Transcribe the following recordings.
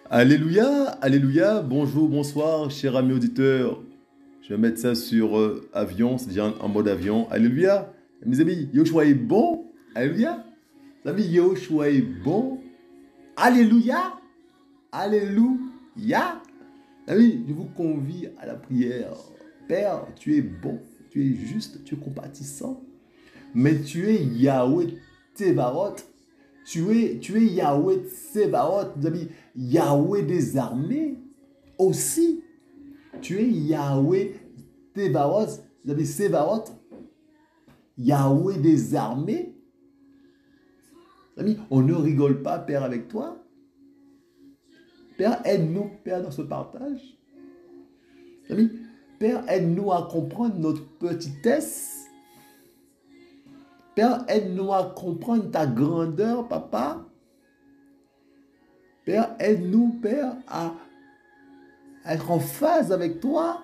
Alléluia, alléluia, bonjour, bonsoir, chers amis auditeurs. Je vais mettre ça sur avion, c'est déjà en mode avion. Alléluia. Mes amis, Yoshua est bon. Alléluia. Mes amis, Yoshua est bon. Alléluia. Alléluia. Mes amis, je vous convie à la prière. Père, tu es bon, tu es juste, tu es compatissant. Mais tu es Yahweh Tsebaoth. Tu es Yahweh Tsebaoth, mes amis. Yahweh des armées aussi. Tu es Yahweh Tsebaoth, mes amis. Tsebaoth. Yahweh des armées. Mes amis, on ne rigole pas, Père, avec toi. Père, aide-nous, Père, dans ce partage. Mes amis, Père, aide-nous à comprendre notre petitesse. Père, aide-nous à comprendre ta grandeur, Papa. Père, aide-nous, Père, à être en phase avec toi.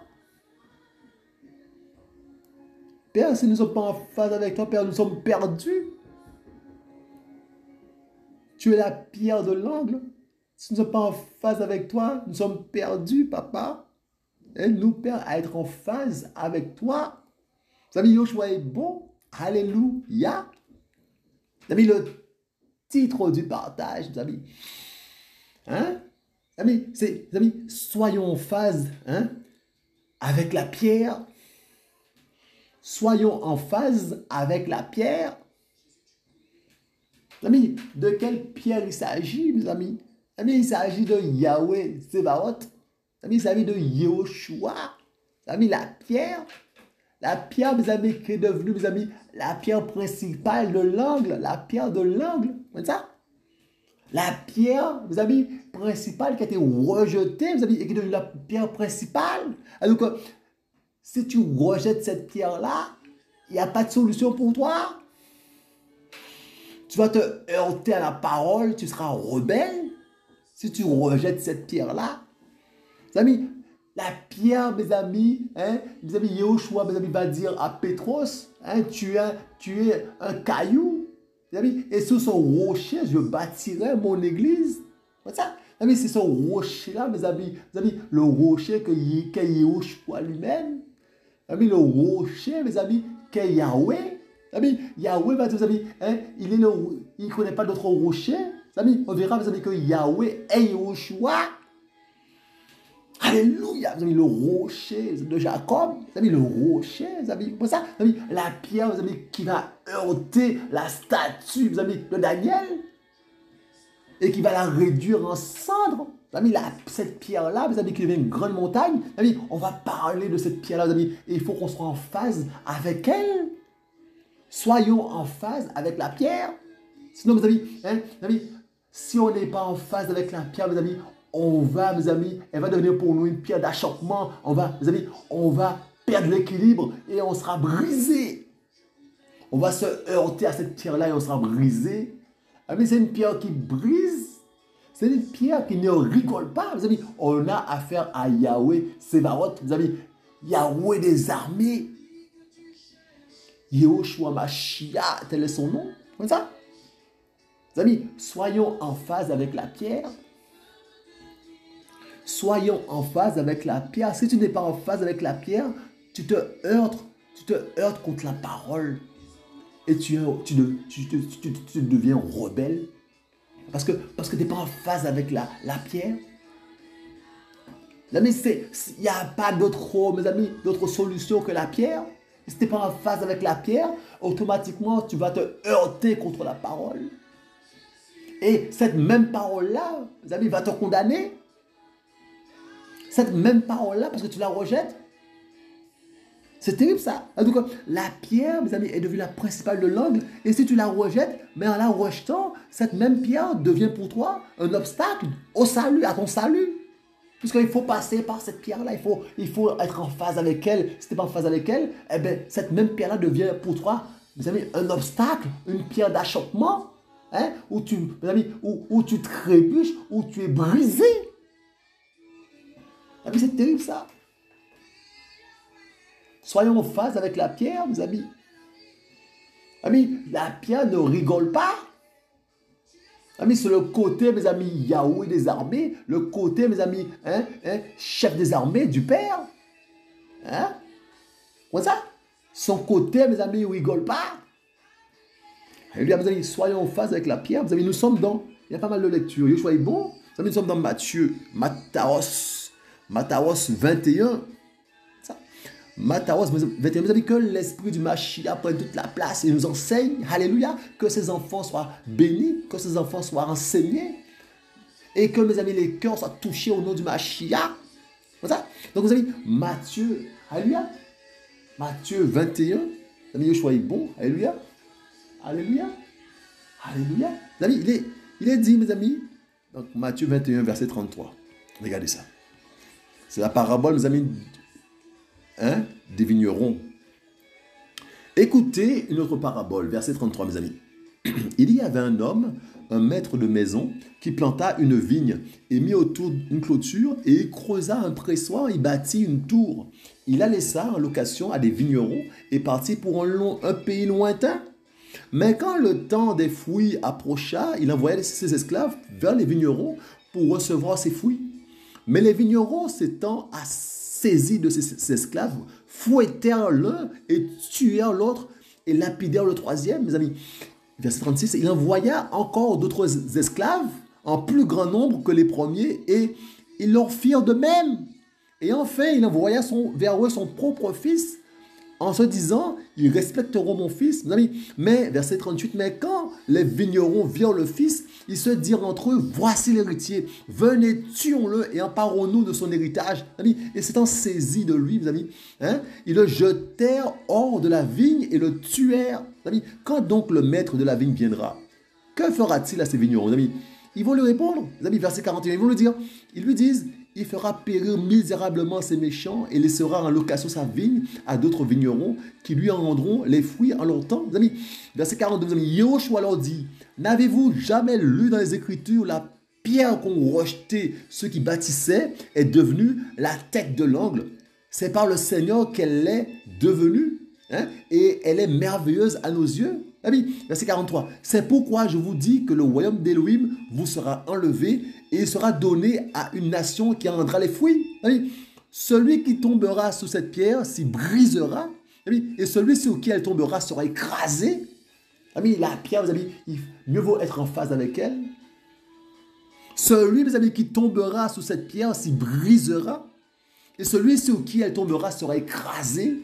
Père, si nous ne sommes pas en phase avec toi, Père, nous sommes perdus. Tu es la pierre de l'angle. Si nous ne sommes pas en phase avec toi, nous sommes perdus, Papa. Aide-nous, Père, à être en phase avec toi. Vous savez, Yoshua est bon. Alléluia. Vous avez le titre du partage, vous avez. Hein? Vous avez, soyons en phase, hein, avec la pierre. Soyons en phase avec la pierre. Mes amis, de quelle pierre il s'agit, mes amis? Mes amis, il s'agit de Yahweh Tsebaoth. Mes amis, il s'agit de Yehoshua. Mes amis, la pierre. La pierre, mes amis, qui est devenue, mes amis, la pierre principale de l'angle. La pierre de l'angle. C'est ça? La pierre, mes amis, principale qui a été rejetée, mes amis, et qui est devenue la pierre principale. Donc, si tu rejettes cette pierre-là, il n'y a pas de solution pour toi. Tu vas te heurter à la parole, tu seras rebelle si tu rejettes cette pierre-là. Mes amis, la pierre, mes amis, Yehoshua, mes amis, va dire à Pétros, hein, tu es un caillou. Mes amis, et sur ce rocher, je bâtirai mon église. C'est ça. Mes amis, c'est ce rocher-là, mes amis, le rocher qu'est Yehoshua lui-même. Mes amis, le rocher, mes amis, qu'est Yahweh. Amis, Yahweh va dire, mes amis, hein, il ne connaît pas d'autre rocher. Amis, on verra, mes amis, que Yahweh est Yehoshua. Alléluia, mes amis, le rocher de Jacob, mes amis, le rocher, mes amis, comme ça, mes amis, la pierre, mes amis, qui va heurter la statue, mes amis, de Daniel, et qui va la réduire en cendres. Mes amis, cette pierre-là, mes amis, qui devient une grande montagne, mes amis, on va parler de cette pierre-là, mes amis, et il faut qu'on soit en phase avec elle. Soyons en phase avec la pierre. Sinon, mes amis, hein, mes amis, si on n'est pas en phase avec la pierre, mes amis, mes amis, elle va devenir pour nous une pierre d'achoppement. Mes amis, on va perdre l'équilibre et on sera brisé. On va se heurter à cette pierre-là et on sera brisé. Mais c'est une pierre qui brise. C'est une pierre qui ne rigole pas, mes amis. On a affaire à Yahweh Tsebaoth, mes amis. Yahweh des armées. Yehoshua Mashiach, tel est son nom. Comme ça. Mes amis, soyons en phase avec la pierre. Soyons en phase avec la pierre. Si tu n'es pas en phase avec la pierre, tu te heurtes contre la parole. Et tu deviens rebelle. Parce que tu n'es pas en phase avec la pierre. Mes amis, il n'y a pas mes amis, d'autre solution que la pierre. Si tu n'es pas en phase avec la pierre, automatiquement, tu vas te heurter contre la parole. Et cette même parole-là, mes amis, va te condamner. Cette même parole-là, parce que tu la rejettes. C'est terrible ça. En tout cas, la pierre, mes amis, est devenue la principale de l'angle. Et si tu la rejettes, mais en la rejetant, cette même pierre devient pour toi un obstacle au salut, à ton salut. Puisqu'il faut passer par cette pierre-là, il faut être en phase avec elle. Si tu n'es pas en phase avec elle, eh bien, cette même pierre-là devient pour toi, mes amis, un obstacle, une pierre d'achoppement, hein, mes amis, où tu trébuches, où tu es brisé. Ah, mais c'est terrible ça. Soyons en phase avec la pierre, mes amis. Amis, la pierre ne rigole pas. Amis, c'est le côté, mes amis, Yahweh des armées, le côté, mes amis, chef des armées du Père. Hein? Comme ça? Son côté, mes amis, il ne rigole pas. Alléluia, mes amis, soyons en phase avec la pierre. Mes amis, nous sommes dans, il y a pas mal de lectures. Soyez bon. Mes amis, nous sommes dans Matthieu, Matthaos 21. Matthaos 21, vous avez que l'esprit du Mashiach prenne toute la place et nous enseigne, alléluia, que ces enfants soient bénis, que ces enfants soient enseignés et que, mes amis, les cœurs soient touchés au nom du Mashiach. Donc, vous avez Matthieu, alléluia, Matthieu 21, vous avez soyez bon, alléluia, alléluia, alléluia. Vous avez, il est dit, mes amis, donc Matthieu 21, verset 33, regardez ça. C'est la parabole, mes amis, des vignerons. Écoutez une autre parabole, verset 33, mes amis. Il y avait un homme, un maître de maison, qui planta une vigne et mit autour une clôture et il creusa un pressoir et bâtit une tour. Il la laissa en location à des vignerons et partit pour un pays lointain. Mais quand le temps des fouilles approcha, il envoya ses esclaves vers les vignerons pour recevoir ses fruits. Mais les vignerons s'étant saisis de ses esclaves, fouettèrent l'un et tuèrent l'autre et lapidèrent le troisième, mes amis. Verset 36, il envoya encore d'autres esclaves en plus grand nombre que les premiers et ils leur firent de même. Et enfin, il envoya vers eux son propre fils en se disant, ils respecteront mon fils. Mes amis, mais, verset 38, mais quand les vignerons virent le fils, ils se dirent entre eux, voici l'héritier, venez, tuons-le et emparons-nous de son héritage. Mes amis, et s'étant saisis de lui, mes amis, ils le jetèrent hors de la vigne et le tuèrent. Mes amis, quand donc le maître de la vigne viendra, que fera-t-il à ces vignerons? Mes amis, ils vont lui répondre. Mes amis, verset 41, ils vont lui dire, ils lui disent, il fera périr misérablement ses méchants et laissera en location sa vigne à d'autres vignerons qui lui en rendront les fruits en leur temps. Mes amis, verset 42, mes amis, Yehoshua leur dit, n'avez-vous jamais lu dans les Écritures la pierre qu'ont rejetée ceux qui bâtissaient est devenue la tête de l'angle? C'est par le Seigneur qu'elle est devenue et elle est merveilleuse à nos yeux. Verset 43. C'est pourquoi je vous dis que le royaume d'Élohim vous sera enlevé et il sera donné à une nation qui en rendra les fruits. Celui qui tombera sous cette pierre s'y brisera et celui sur qui elle tombera sera écrasé. La pierre, mes amis, mieux vaut être en phase avec elle. Celui, mes amis, qui tombera sous cette pierre s'y brisera et celui sur qui elle tombera sera écrasé.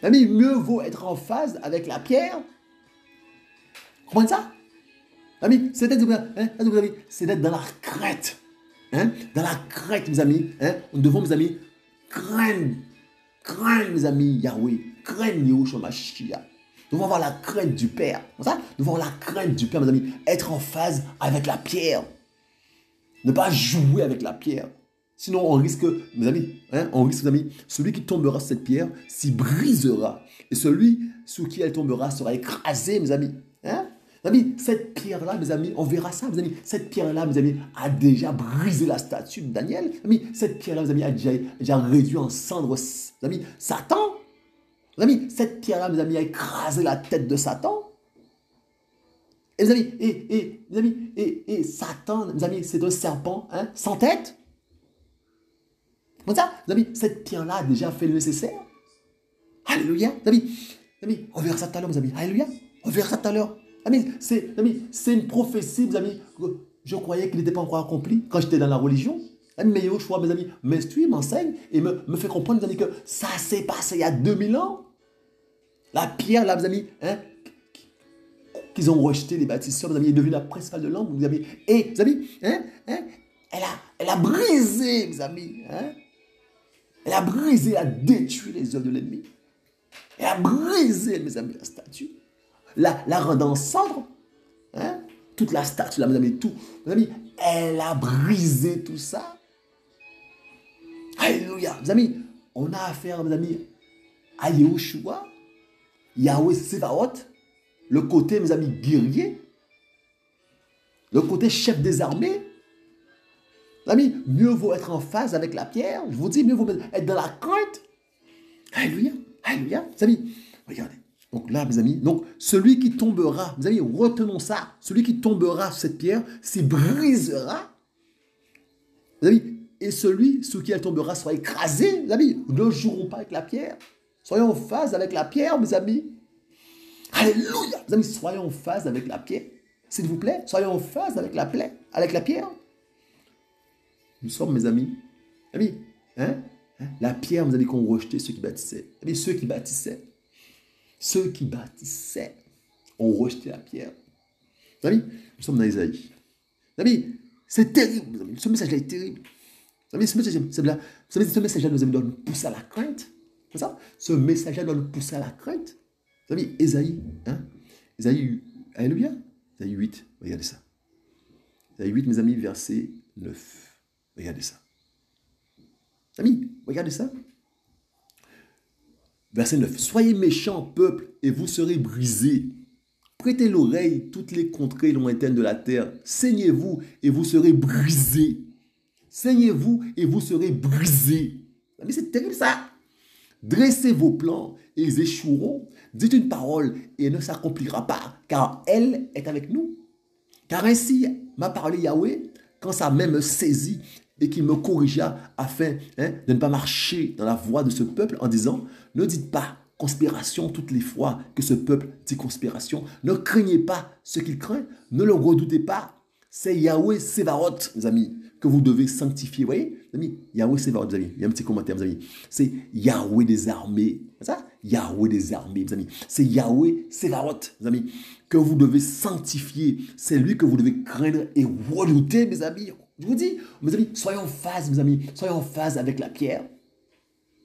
Amis, mieux vaut être en phase avec la pierre. Comprenez ça? Amis, c'est d'être dans la crainte. Dans la crainte, mes amis. Nous devons, mes amis, craindre, mes amis, Yahweh. Craindre Yehoshua Mashiach. Nous devons avoir la crainte du Père. Nous devons avoir la crainte du Père, mes amis. Être en phase avec la pierre. Ne pas jouer avec la pierre. Sinon, on risque, mes amis, mes amis, celui qui tombera sur cette pierre s'y brisera. Et celui sur qui elle tombera sera écrasé, mes amis. Mes amis, cette pierre-là, mes amis, on verra ça, mes amis. Cette pierre-là, mes amis, a déjà brisé la statue de Daniel. Mes amis, cette pierre-là, mes amis, a déjà réduit en cendres, mes amis, Satan. Mes amis, cette pierre-là, mes amis, a écrasé la tête de Satan. Et mes amis, et Satan, mes amis, c'est un serpent sans tête. Comme ça, mes amis, cette pierre-là a déjà fait le nécessaire. Alléluia. Mes amis, on verra ça tout à l'heure, mes amis. Alléluia. On verra ça tout à l'heure. C'est une prophétie, mes amis. Je croyais qu'il n'était pas encore accompli quand j'étais dans la religion. Mais Yehoshua, mes amis, m'instruit, m'enseigne et me fait comprendre, mes amis, que ça s'est passé il y a 2000 ans. La pierre, là, mes amis, qu'ils ont rejeté, les bâtisseurs, mes amis, est devenue la principale de l'angle, mes amis. Et, mes amis, elle a brisé, mes amis, Elle a brisé, elle a détruit les œuvres de l'ennemi. Elle a brisé, mes amis, la statue. La rendant en cendre. Toute la statue, là, mes amis, tout. Mes amis, elle a brisé tout ça. Alléluia. Mes amis, on a affaire, mes amis, à Yehoshua, Yahweh Sevaot, le côté, mes amis, guerrier, le côté chef des armées. Amis, mieux vaut être en phase avec la pierre. Je vous dis, mieux vaut être dans la crainte. Alléluia. Alléluia. Amis, regardez. Donc là, mes amis, donc celui qui tombera, mes amis, retenons ça, celui qui tombera sur cette pierre s'y brisera, mes amis, et celui sur qui elle tombera sera écrasé, mes amis. Ne jouerons pas avec la pierre. Soyons en phase avec la pierre, mes amis. Alléluia, mes amis, soyons en phase avec la pierre. S'il vous plaît, soyons en phase avec la pierre. Nous sommes, mes amis, hein? La pierre, mes amis, qu'ont rejeté ceux qui bâtissaient. Mes amis, ceux qui bâtissaient ont rejeté la pierre. Mes amis, nous sommes dans Isaïe. Mes amis, c'est terrible, mes amis. Ce message-là est terrible. Mes amis, ce message-là doit nous pousser à la crainte. C'est ça? Ce message-là doit nous pousser à la crainte. Mes amis, Isaïe, hein? Isaïe, alléluia. Isaïe 8, regardez ça. Isaïe 8, mes amis, verset 9. Regardez ça. Amis, regardez ça. Verset 9. Soyez méchants, peuple, et vous serez brisés. Prêtez l'oreille, toutes les contrées lointaines de la terre. Saignez-vous, et vous serez brisés. Saignez-vous, et vous serez brisés. Amis, c'est terrible ça. Dressez vos plans, et ils échoueront. Dites une parole, et elle ne s'accomplira pas, car elle est avec nous. Car ainsi m'a parlé Yahweh, quand sa main me saisit, et qui me corrigea afin de ne pas marcher dans la voie de ce peuple en disant, ne dites pas conspiration toutes les fois que ce peuple dit conspiration. Ne craignez pas ce qu'il craint, ne le redoutez pas. C'est Yahweh Sévaroth, mes amis, que vous devez sanctifier. Vous voyez, mes amis, Yahweh Sévaroth, mes amis. Il y a un petit commentaire, mes amis. C'est Yahweh des armées. C'est ça? Yahweh des armées, mes amis. C'est Yahweh Sévaroth, mes amis, que vous devez sanctifier. C'est lui que vous devez craindre et redouter, mes amis. Je vous dis, mes amis, soyons en phase, mes amis. Soyons en phase avec la pierre.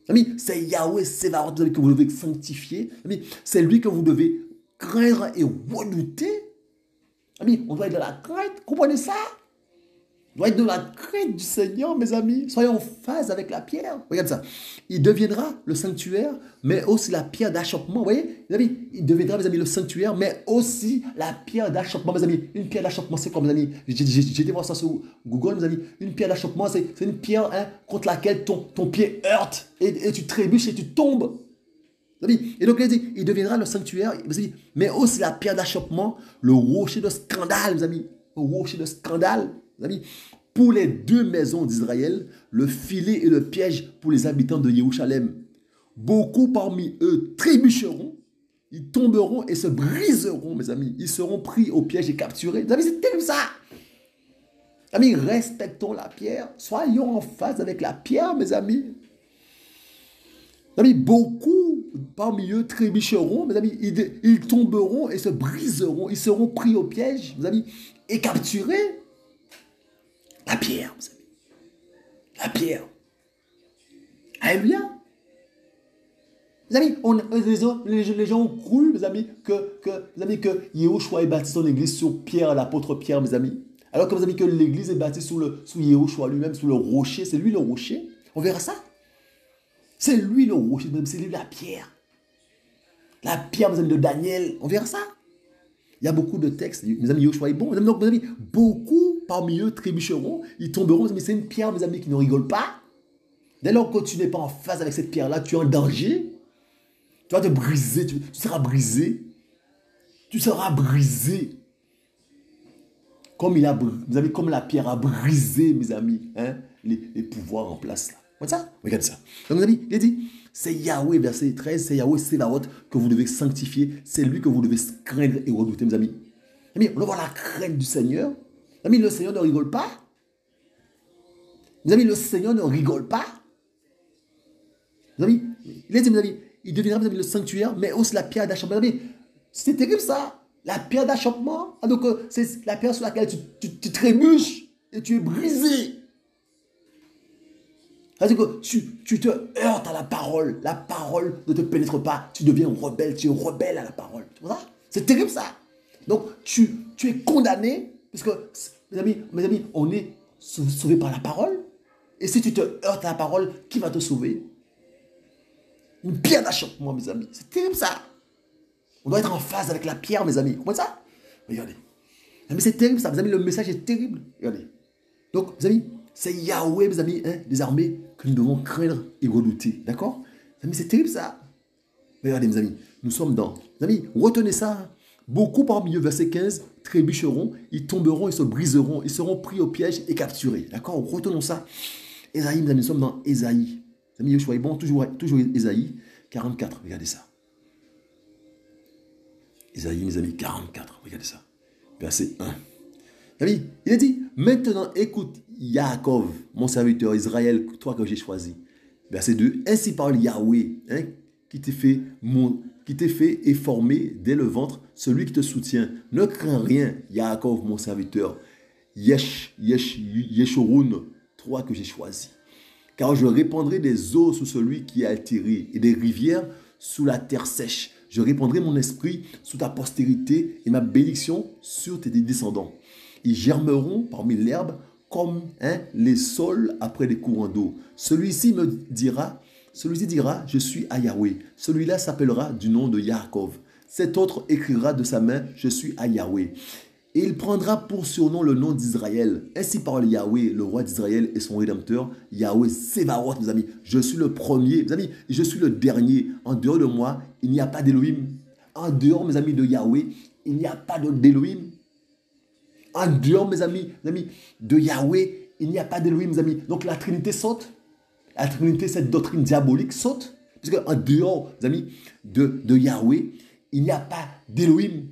Amis, c'est Yahweh Sévaroth, que vous devez sanctifier. Amis, c'est lui que vous devez craindre et redouter. Amis, on doit être de la crainte. Comprenez ça? On doit être de la crainte du Seigneur, mes amis. Soyons en phase avec la pierre. Regarde ça. Il deviendra le sanctuaire, mais aussi la pierre d'achoppement. Vous voyez, mes amis, il deviendra, mes amis, le sanctuaire, mais aussi la pierre d'achoppement, mes amis. Une pierre d'achoppement, c'est quoi, mes amis? J'ai été voir ça sur Google, mes amis. Une pierre d'achoppement, c'est une pierre contre laquelle ton pied heurte et tu trébuches et tu tombes. Et donc, il dit, il deviendra le sanctuaire, mais aussi la pierre d'achoppement, le rocher de scandale, mes amis. Le rocher de scandale, mes amis. Pour les deux maisons d'Israël, le filet et le piège pour les habitants de Jérusalem. Beaucoup parmi eux trébucheront, ils tomberont et se briseront, mes amis. Ils seront pris au piège et capturés. Mes amis, c'est terrible ça. Amis, respectons la pierre. Soyons en phase avec la pierre, mes amis. Mes amis, beaucoup parmi eux trébucheront, mes amis, ils tomberont et se briseront, ils seront pris au piège, mes amis, et capturés. La pierre, mes amis. La pierre. Alléluia. Mes amis, les gens ont cru, mes amis, que Yehoshua est bâti son église sur Pierre, l'apôtre Pierre, mes amis. Alors que mes amis, que l'église est bâtie sous Yehoshua lui-même, sous le rocher, c'est lui le rocher. On verra ça. C'est lui le rocher, c'est lui la pierre. La pierre, mes amis, de Daniel. On verra ça. Il y a beaucoup de textes. Mes amis, Yoshua est bon. Donc, mes amis, beaucoup parmi eux trébucheront. Ils tomberont. Mes amis, c'est une pierre, mes amis, qui ne rigole pas. Dès lors que tu n'es pas en phase avec cette pierre-là, tu es en danger. Tu vas te briser. Tu seras brisé. Tu seras brisé. Comme, mes amis, comme la pierre a brisé, mes amis, les pouvoirs en place là. Regarde ça. Regarde ça. Donc, mes amis, il a dit, c'est Yahweh, verset 13, c'est Yahweh Sévaroth que vous devez sanctifier. C'est lui que vous devez craindre et redouter, mes amis. Mes amis, on doit avoir la crainte du Seigneur. Mes amis, le Seigneur ne rigole pas. Mes amis, le Seigneur ne rigole pas. Mes amis, il a dit, mes amis, il deviendra, mes amis, le sanctuaire, mais aussi la pierre d'achoppement. Mes amis, c'est terrible ça. La pierre d'achoppement, donc c'est la pierre sur laquelle tu trébuches et tu es brisé. C'est-à-dire que tu te heurtes à la parole ne te pénètre pas, tu deviens rebelle, tu es rebelle à la parole. C'est terrible ça. Donc tu es condamné, puisque mes amis, on est sauvé par la parole. Et si tu te heurtes à la parole, qui va te sauver? Une pierre d'achoppement, mes amis. C'est terrible ça. On doit être en phase avec la pierre, mes amis. Vous comprenez ça? Regardez. Mais c'est terrible ça, mes amis, le message est terrible. Regardez. Donc, mes amis, c'est Yahweh, mes amis, des armées, que nous devons craindre et redouter. D'accord? Mes amis, c'est terrible ça. Regardez, mes amis, nous sommes dans... Mes amis, retenez ça. Hein. Beaucoup parmi eux, verset 15, trébucheront, ils tomberont, ils se briseront, ils seront pris au piège et capturés. D'accord? Retenons ça. Ésaïe, mes amis, nous sommes dans Ésaïe. Mes amis, Yoshua est bon, toujours Ésaïe 44. Regardez ça. Ésaïe, mes amis, 44. Regardez ça. Verset 1. Amis, il a dit, maintenant écoute Yaakov, mon serviteur Israël, toi que j'ai choisi. Verset 2, ainsi parle Yahweh, hein, qui t'est fait et formé dès le ventre, celui qui te soutient. Ne crains rien, Yaakov, mon serviteur. Yeshurun, toi que j'ai choisi. Car je répandrai des eaux sous celui qui est altéré et des rivières sous la terre sèche. Je répandrai mon esprit sous ta postérité et ma bénédiction sur tes descendants. Ils germeront parmi l'herbe comme les sols après des courants d'eau. Celui-ci dira, je suis à Yahweh. Celui-là s'appellera du nom de Yaakov. Cet autre écrira de sa main, je suis à Yahweh. Et il prendra pour surnom le nom d'Israël. Ainsi parle Yahweh, le roi d'Israël et son rédempteur, Yahweh Sébaoth, mes amis. Je suis le premier, mes amis, et je suis le dernier. En dehors de moi, il n'y a pas d'Élohim. En dehors, mes amis, de Yahweh, il n'y a pas d'Élohim. En dehors, mes amis, de Yahweh, il n'y a pas d'Élohim, mes amis. Donc la Trinité saute. La Trinité, cette doctrine diabolique saute. Puisque en dehors, mes amis, de Yahweh, il n'y a pas d'Élohim.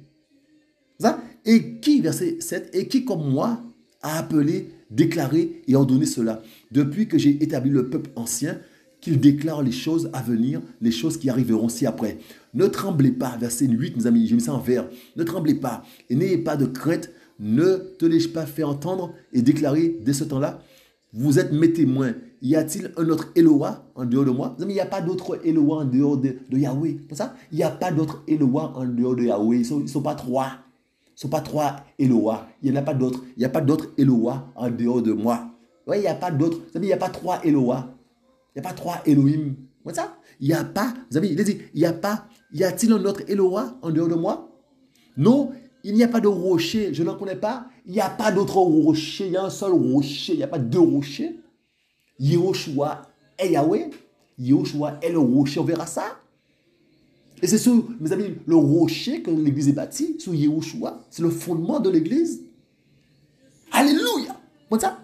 Ça? Et qui, verset 7, et qui comme moi a appelé, déclaré et ordonné cela, depuis que j'ai établi le peuple ancien, qu'il déclare les choses à venir, les choses qui arriveront ci-après. Ne tremblez pas, verset 8, mes amis, j'ai mis ça en vert. Ne tremblez pas et n'ayez pas de crainte, ne te laisse pas faire entendre et déclarer dès ce temps-là, vous êtes mes témoins. Y a-t-il un autre Eloah en dehors de moi? Mes amis, il n'y a pas d'autre Eloah en dehors de Yahweh. Pour ça, il n'y a pas d'autre Eloah en dehors de Yahweh. Ils ne sont pas trois. Ce ne sont pas trois Eloah. Il n'y en a pas d'autres. Il n'y a pas d'autres Eloah en dehors de moi. Oui, il n'y a pas d'autres. Il n'y a pas trois Eloah. Il n'y a pas trois Elohim. Comme ça? Il n'y a pas. Vous avez dit, il a dit, il n'y a pas. Y a-t-il un autre Eloah en dehors de moi? Non, il n'y a pas de rocher. Je n'en connais pas. Il n'y a pas d'autre rocher. Il y a un seul rocher. Il n'y a pas deux rochers. Yehoshua est Yahweh. Yehoshua est le rocher. On verra ça. Et c'est sur, mes amis, le rocher que l'église est bâtie, sur Yehoshua. C'est le fondement de l'église. Alléluia. Comme ça.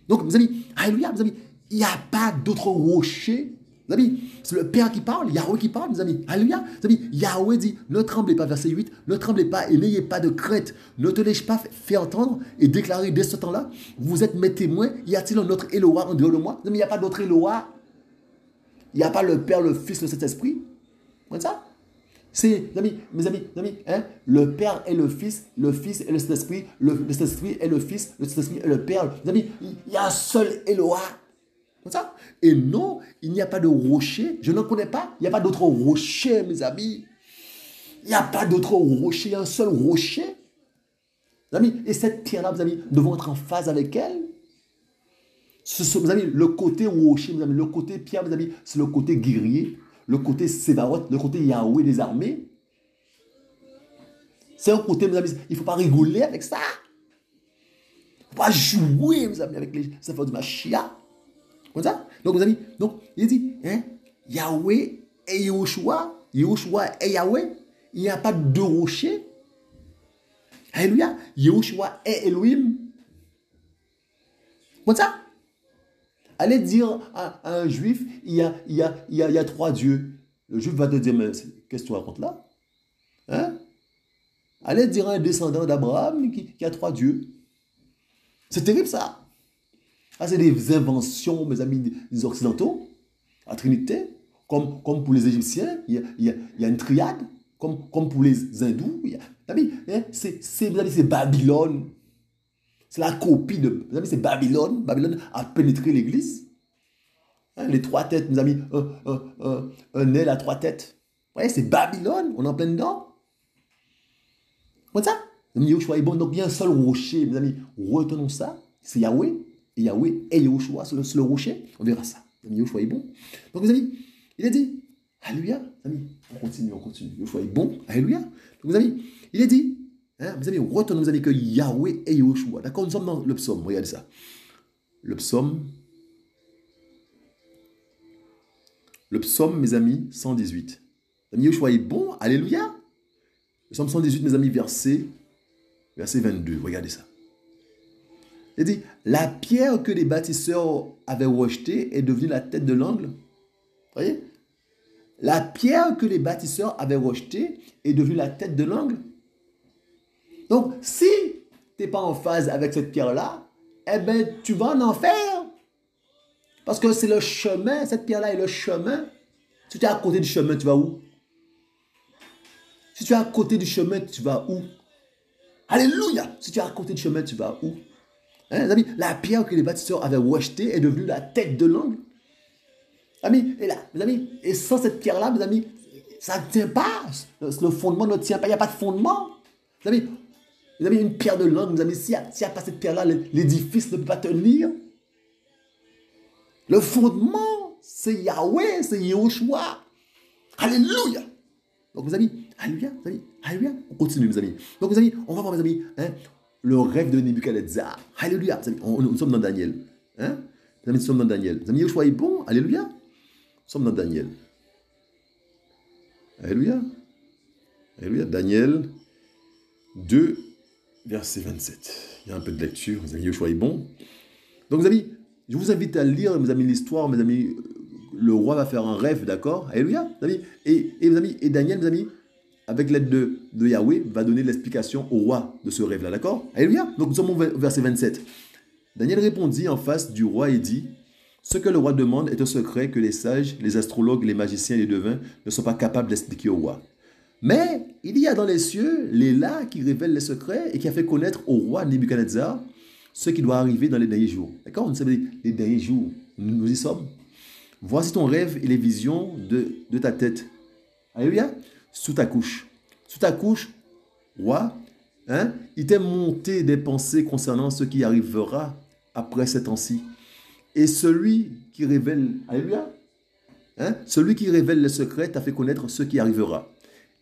Donc, mes amis, alléluia, mes amis, il n'y a pas d'autre rocher. Mes amis, c'est le Père qui parle, Yahweh qui parle, mes amis. Alléluia. Mes amis, Yahweh dit, ne tremblez pas, verset 8, ne tremblez pas et n'ayez pas de crainte. Ne te laisse pas faire entendre et déclarer dès ce temps-là, vous êtes mes témoins. Y a-t-il un autre Eloah en dehors de moi? Mes amis, il n'y a pas d'autre Eloah. Il n'y a pas le Père, le Fils, le Saint-Esprit. Comme ça. C'est, mes amis, hein, le Père et le Fils et le Saint-Esprit, le Saint-Esprit et le Fils, le Saint-Esprit et le Père. Mes amis, il y a un seul Eloah. Comme ça. Et non, il n'y a pas de rocher. Je ne connais pas. Il n'y a pas d'autre rocher, mes amis. Il n'y a pas d'autre rocher. Il y a un seul rocher. Mes amis, et cette pierre-là, mes amis, nous devons être en phase avec elle. Mes amis, le côté rocher, mes amis, le côté pierre, mes amis, c'est le côté guerrier. Le côté Sébaoth, le côté Yahweh des armées. C'est un côté, mes amis, il ne faut pas rigoler avec ça. Il ne faut pas jouer, mes amis, avec les affaires du Mashiach. Comme ça. Donc, mes amis, donc, il dit, hein, Yahweh et Yehoshua, Yehoshua et Yahweh, il n'y a pas de rocher. Alléluia. Yehoshua est Elohim. Comme ça. Allez dire à un juif, il y a trois dieux. Le juif va te dire, mais qu'est-ce que tu racontes là? Hein? Allez dire à un descendant d'Abraham qu'il y a trois dieux. C'est terrible ça. Ah, c'est des inventions, mes amis, des Occidentaux, la Trinité. Comme pour les Égyptiens, il y a une triade. Comme pour les Hindous. C'est Babylone. C'est la copie de... Mes amis, c'est Babylone. Babylone a pénétré l'église. Hein, les trois têtes, mes amis. Un aile à trois têtes. Ouais, c'est Babylone. On est en plein dedans. Comme ça. Yehoshua est bon. Donc, il y a un seul rocher, mes amis. Retenons ça. C'est Yahweh. Et Yahweh et Yehoshua sur le rocher. On verra ça. Yehoshua est bon. Donc, mes amis, il a dit... Alléluia. Mes amis, on continue. Yehoshua est bon. Alléluia. Donc, mes amis, il a dit... Hein, mes amis, retenons, mes amis, que Yahweh et Yehoshua. D'accord, nous sommes dans le psaume. Regardez ça. Le psaume, mes amis, 118. Mes amis, Yoshua est bon. Alléluia. Le Psaume 118, mes amis, verset 22. Regardez ça. Il dit, la pierre que les bâtisseurs avaient rejetée est devenue la tête de l'angle. Vous voyez? La pierre que les bâtisseurs avaient rejetée est devenue la tête de l'angle. Donc, si tu n'es pas en phase avec cette pierre-là, eh bien, tu vas en enfer. Parce que c'est le chemin, cette pierre-là est le chemin. Si tu es à côté du chemin, tu vas où? Si tu es à côté du chemin, tu vas où? Alléluia! Si tu es à côté du chemin, tu vas où? Hein, les amis, la pierre que les bâtisseurs avaient rejetée est devenue la tête de l'angle. Amis, et là, mes amis, et sans cette pierre-là, mes amis, ça ne tient pas. Le fondement ne tient pas, il n'y a pas de fondement. Mes amis, une pierre de l'angle, mes amis, s'il n'y a pas cette pierre-là, l'édifice ne peut pas tenir. Le fondement, c'est Yahweh, c'est Yehoshua. Alléluia! Donc, mes amis, alléluia, mes amis, alléluia. On continue, mes amis. Donc, mes amis, on va voir, mes amis, hein, le rêve de Nebuchadnezzar. Alléluia, mes amis. Nous sommes dans Daniel. Hein? Mes amis, nous sommes dans Daniel. Mes amis, Yehoshua est bon. Alléluia. Nous sommes dans Daniel. Alléluia. Alléluia. Daniel 2, verset 27. Il y a un peu de lecture. Mes amis, Yehoshua est bon. Donc, mes amis, je vous invite à lire, mes amis, l'histoire, mes amis. Le roi va faire un rêve, d'accord? Alléluia, mes amis. Et mes amis, et Daniel, mes amis, avec l'aide de Yahweh, va donner l'explication au roi de ce rêve-là, d'accord? Alléluia. Donc nous sommes au verset 27. Daniel répondit en face du roi et dit, ce que le roi demande est un secret que les sages, les astrologues, les magiciens et les devins ne sont pas capables d'expliquer au roi. Mais il y a dans les cieux l'Éla qui révèle les secrets et qui a fait connaître au roi Nebuchadnezzar ce qui doit arriver dans les derniers jours. D'accord? Nous savons les derniers jours, nous y sommes. Voici ton rêve et les visions de ta tête. Alléluia. Sous ta couche. Sous ta couche, roi, hein, il t'est monté des pensées concernant ce qui arrivera après ces temps-ci. Et celui qui révèle, alléluia, hein, celui qui révèle les secrets t'a fait connaître ce qui arrivera.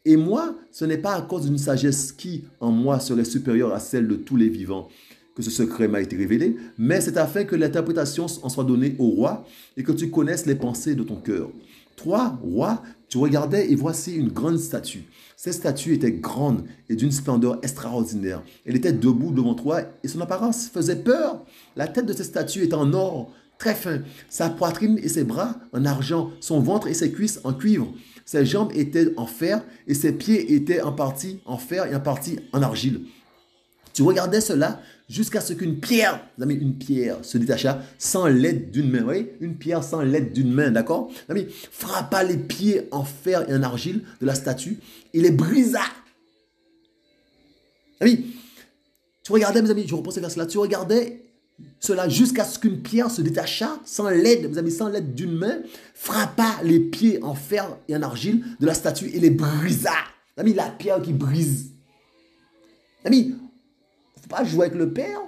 Et moi, ce n'est pas à cause d'une sagesse qui, en moi, serait supérieure à celle de tous les vivants que ce secret m'a été révélé, mais c'est afin que l'interprétation en soit donnée au roi et que tu connaisses les pensées de ton cœur. Toi, roi, tu regardais et voici une grande statue. Cette statue était grande et d'une splendeur extraordinaire. Elle était debout devant toi et son apparence faisait peur. La tête de cette statue était en or, très fin. Sa poitrine et ses bras en argent, son ventre et ses cuisses en cuivre. Ses jambes étaient en fer et ses pieds étaient en partie en fer et en partie en argile. Tu regardais cela jusqu'à ce qu'une pierre, amis, une pierre se détacha sans l'aide d'une main. Vous voyez, une pierre sans l'aide d'une main, d'accord? Amis, frappa les pieds en fer et en argile de la statue et les brisa. Amis, tu regardais, mes amis, je reprends ce verset-là, tu regardais cela jusqu'à ce qu'une pierre se détacha sans l'aide, mes amis, sans l'aide d'une main, frappa les pieds en fer et en argile de la statue et les brisa. Amis, la pierre qui brise. Amis, faut pas jouer avec le Père.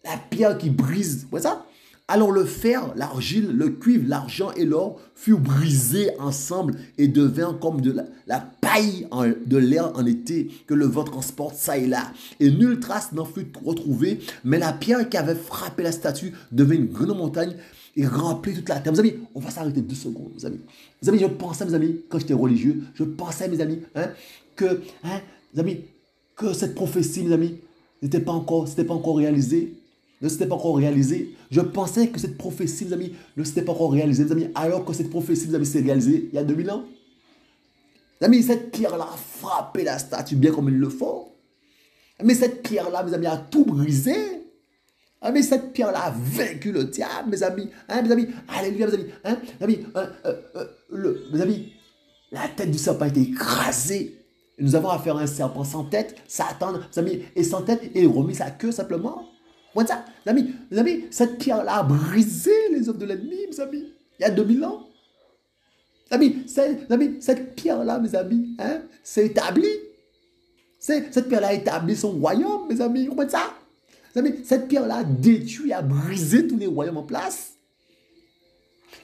La pierre qui brise. Vous voyez ça? Alors le fer, l'argile, le cuivre, l'argent et l'or furent brisés ensemble et devinrent comme de la paille de l'air en été que le vent transporte ça et là. Et nulle trace n'en fut retrouvée, mais la pierre qui avait frappé la statue devint une grande montagne et remplit toute la terre. Mes amis, on va s'arrêter 2 secondes, mes amis. Mes amis, je pensais, mes amis, quand j'étais religieux, je pensais, mes amis, mes amis, que cette prophétie, mes amis, n'était pas encore réalisé, ne s'était pas encore réalisé. Je pensais que cette prophétie, mes amis, ne s'était pas encore réalisée, mes amis, alors que cette prophétie, mes amis, s'est réalisée il y a 2000 ans. Mes amis, cette pierre-là a frappé la statue bien comme il le faut. Mais cette pierre-là, mes amis, a tout brisé. Mais cette pierre-là a vaincu le diable, mes amis. Mes amis, alléluia, mes amis. Mes amis, la tête du serpent a été écrasée. Nous avons affaire à un serpent sans tête, Satan, mes amis, et sans tête, et il remet sa queue simplement. Voilà ça, mes amis, cette pierre-là a brisé les œuvres de l'ennemi, mes amis, il y a 2000 ans. Mes amis, cette pierre-là, mes amis, c'est établi. Cette pierre-là a établi son royaume, mes amis, vous comprenez ça? Mes amis, cette pierre-là a détruit, a brisé tous les royaumes en place.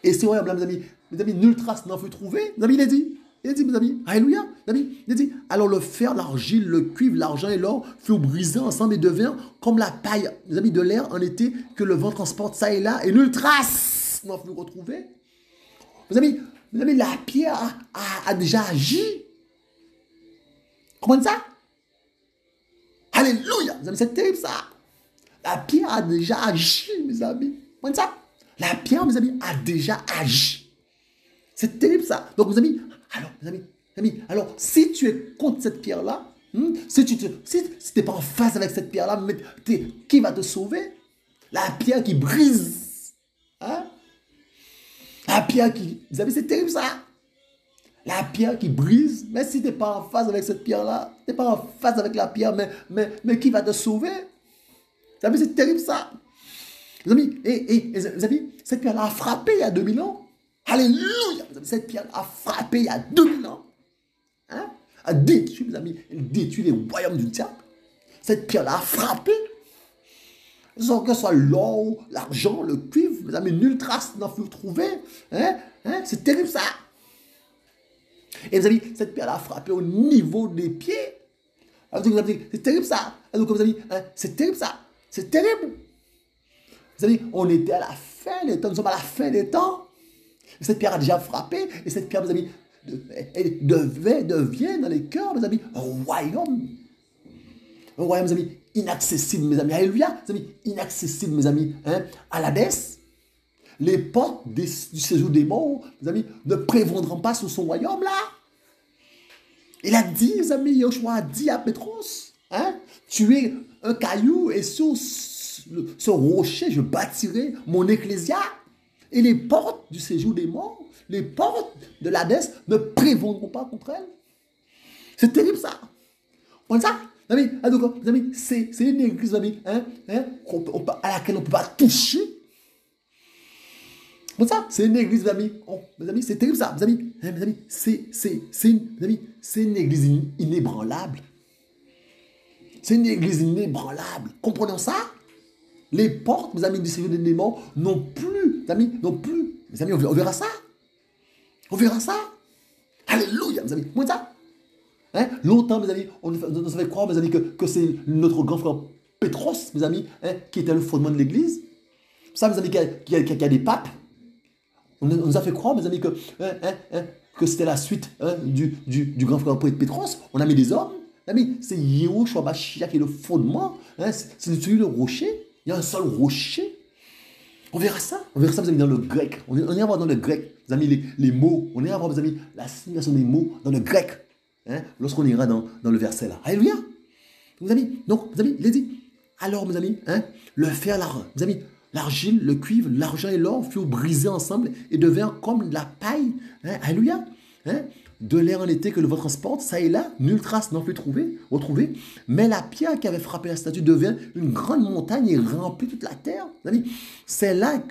Et ce royaume-là, mes amis, nulle trace n'en fut trouvée. Mes amis, il est dit. Il dit, mes amis, alléluia, mes amis, il dit, alors le fer, l'argile, le cuivre, l'argent et l'or furent brisés ensemble et devinrent comme la paille, mes amis, de l'air en été que le vent transporte ça et là, et nulle trace n'en fut retrouvée. Mes amis, la pierre a déjà agi. Comprenez ça? Alléluia, mes amis, c'est terrible ça. La pierre a déjà agi, mes amis. Comprenez ça? La pierre, mes amis, a déjà agi. C'est terrible ça. Donc, mes amis, alors, mes amis, alors, si tu es contre cette pierre-là, si tu n'es pas en phase avec cette pierre-là, qui va te sauver? La pierre qui brise. Hein? La pierre qui... Vous savez, c'est terrible ça. La pierre qui brise. Mais si tu n'es pas en phase avec cette pierre-là, tu n'es pas en phase avec la pierre, mais qui va te sauver? Vous savez, c'est terrible ça. Les amis, les amis, cette pierre-là a frappé il y a 2000 ans. Alléluia. Cette pierre a frappé il y a 2000 ans. Hein? A détruit, mes amis. Elle détruit les royaumes du diable. Cette pierre-là a frappé. Sans que ce soit l'or, l'argent, le cuivre, mes amis, nulle trace n'en fut trouvée. Hein? C'est terrible ça. Et mes amis, cette pierre a frappé au niveau des pieds. C'est terrible ça. Donc, mes amis, c'est terrible ça. C'est terrible. Vous savez, on était à la fin des temps, nous sommes à la fin des temps. Et cette pierre a déjà frappé. Et cette pierre, mes amis, elle devient dans les cœurs, mes amis, un royaume. Un royaume, mes amis, inaccessible, mes amis. Alléluia, mes amis, inaccessible, mes amis, à l'Hadès. Les portes du séjour des morts, mes amis, ne prévaudront pas sur son royaume là. Il a dit, mes amis, Yoshua a dit à Pétros, tu es un caillou et sur ce rocher, je bâtirai mon ecclésia. Et les portes du séjour des morts, les portes de l'Hadès ne prévaudront pas contre elle. C'est terrible ça. On ça? Amis, c'est une église, amis, à laquelle on ne peut pas toucher. Bon ça, c'est une église, mes amis, c'est terrible ça, mes amis, c'est une église inébranlable. C'est une église inébranlable. Comprenons ça? Les portes, mes amis, du séjour des démons non plus, mes amis, on verra ça. On verra ça. Alléluia, mes amis. Comment ça? Longtemps, mes amis, on nous fait croire, mes amis, que c'est notre grand frère Pétros, mes amis, qui était le fondement de l'église. Ça, mes amis, qu'il y a des papes. On nous a fait croire, mes amis, que c'était la suite du grand frère Pétros. On a mis des hommes. Amis, c'est Yehoshua Mashiach qui est le fondement. C'est celui le rocher. Il y a un seul rocher. On verra ça, mes amis, dans le grec. On ira voir dans le grec, mes amis, les mots. On ira voir, mes amis, la signification des mots dans le grec. Lorsqu'on ira dans le verset là. Alléluia. Mes amis, donc, mes amis, il est dit. Alors, mes amis, le fer, mes amis, l'argile, le cuivre, l'argent et l'or furent brisés ensemble et devinrent comme la paille. Alléluia. De l'air en été que le vent transporte, ça et là, nulle trace n'en fut retrouvée. Mais la pierre qui avait frappé la statue devient une grande montagne et remplit toute la terre. Amis, c'est là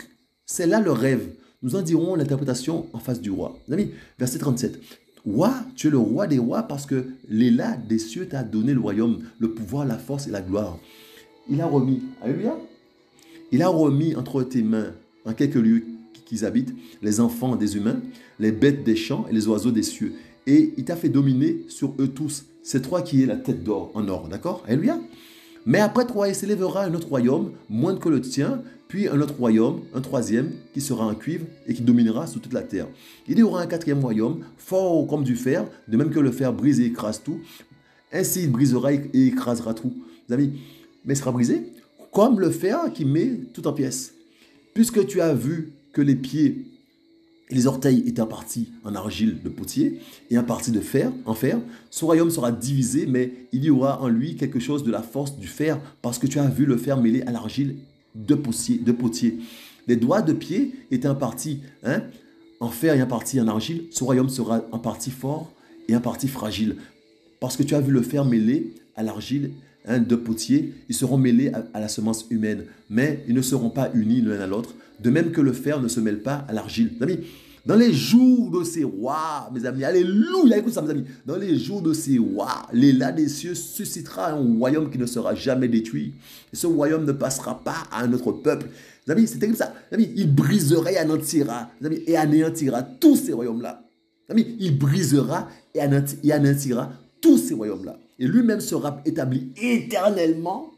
le rêve. Nous en dirons l'interprétation en face du roi. Amis, verset 37. Roi, tu es le roi des rois parce que l'élat des cieux t'a donné le royaume, le pouvoir, la force et la gloire. Il a remis, alléluia, il a remis entre tes mains, en quelques lieux qu'ils habitent, les enfants des humains, les bêtes des champs et les oiseaux des cieux. Et il t'a fait dominer sur eux tous. C'est toi qui es la tête d'or, en or, d'accord? Alléluia. Mais après toi, il s'élèvera un autre royaume, moindre que le tien, puis un autre royaume, un troisième, qui sera en cuivre et qui dominera sur toute la terre. Il y aura un quatrième royaume, fort comme du fer, de même que le fer brise et écrase tout. Ainsi, il brisera et écrasera tout. Vous amis, mais il sera brisé comme le fer qui met tout en pièces. Puisque tu as vu que les pieds et les orteils étaient en partie en argile de potier et en partie de fer, en fer, son royaume sera divisé, mais il y aura en lui quelque chose de la force du fer, parce que tu as vu le fer mêlé à l'argile de potier. Les doigts de pied étaient en partie en fer et en partie en argile. Son royaume sera en partie fort et en partie fragile, parce que tu as vu le fer mêlé à l'argile de potier. Ils seront mêlés à la semence humaine, mais ils ne seront pas unis l'un à l'autre, de même que le fer ne se mêle pas à l'argile. Mes amis, dans les jours de ces rois, mes amis, alléluia, écoute ça, mes amis, dans les jours de ces rois, l'élat des cieux suscitera un royaume qui ne sera jamais détruit. Et ce royaume ne passera pas à un autre peuple. Mes amis, c'est terrible ça. Mes amis, il brisera et anéantira, mes amis, et anéantira tous ces royaumes-là. Mes amis, il brisera et anéantira tous ces royaumes-là. Et lui-même sera établi éternellement.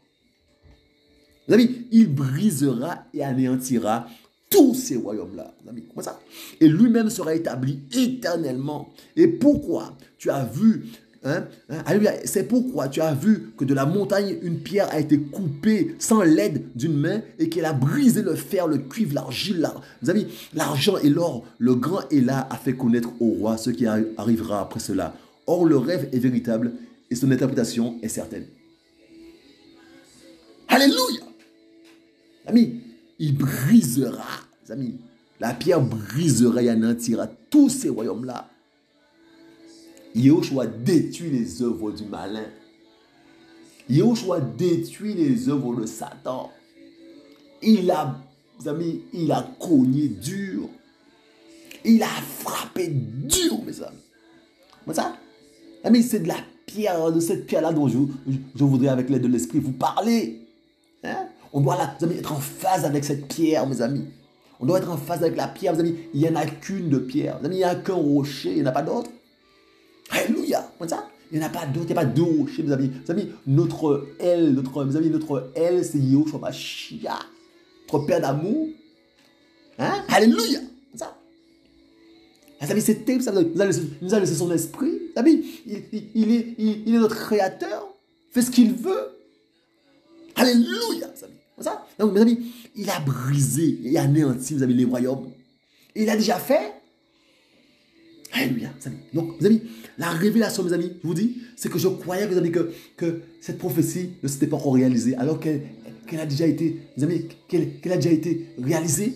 Mes amis, il brisera et anéantira tous ces royaumes-là. Mes amis, comment ça? Et lui-même sera établi éternellement. Et pourquoi tu as vu Alléluia. C'est pourquoi tu as vu que de la montagne, une pierre a été coupée sans l'aide d'une main et qu'elle a brisé le fer, le cuivre, l'argile. Mes amis, l'argent et l'or, le grand Éla a fait connaître au roi ce qui arrivera après cela. Or, le rêve est véritable et son interprétation est certaine. Alléluia. Amis, il brisera, amis, la pierre brisera et anéantira tous ces royaumes-là. Yahushua détruit les œuvres du malin. Yahushua détruit les œuvres de Satan. Il a, mes amis, il a cogné dur. Il a frappé dur, mes amis. Mais ça, amis, c'est de la pierre, de cette pierre-là dont je voudrais, avec l'aide de l'Esprit, vous parler. Hein? On doit, là, mes amis, être en phase avec cette pierre, mes amis. On doit être en phase avec la pierre, mes amis. Il n'y en a qu'une de pierre. Mes amis, il n'y a qu'un rocher, il n'y en a pas d'autre. Alléluia. Comme ça, il n'y en a pas d'autre, il n'y a pas deux rochers, mes amis. Mes amis, notre L, c'est Yahushua Mashiach, notre Père d'amour. Hein? Alléluia. Comme ça. Mes amis, c'est terrible, ça nous a laissé son esprit. Mes amis, il est notre créateur. Fait ce qu'il veut. Alléluia. Mes amis. Comme ça. Donc, mes amis, il a brisé et anéanti, mes amis, les royaumes. Il a déjà fait. Alléluia, mes amis. Donc, mes amis, la révélation, mes amis, je vous dis, c'est que je croyais, mes amis, que cette prophétie ne s'était pas encore réalisée, alors qu'elle a déjà été, mes amis, qu'elle a déjà été réalisée.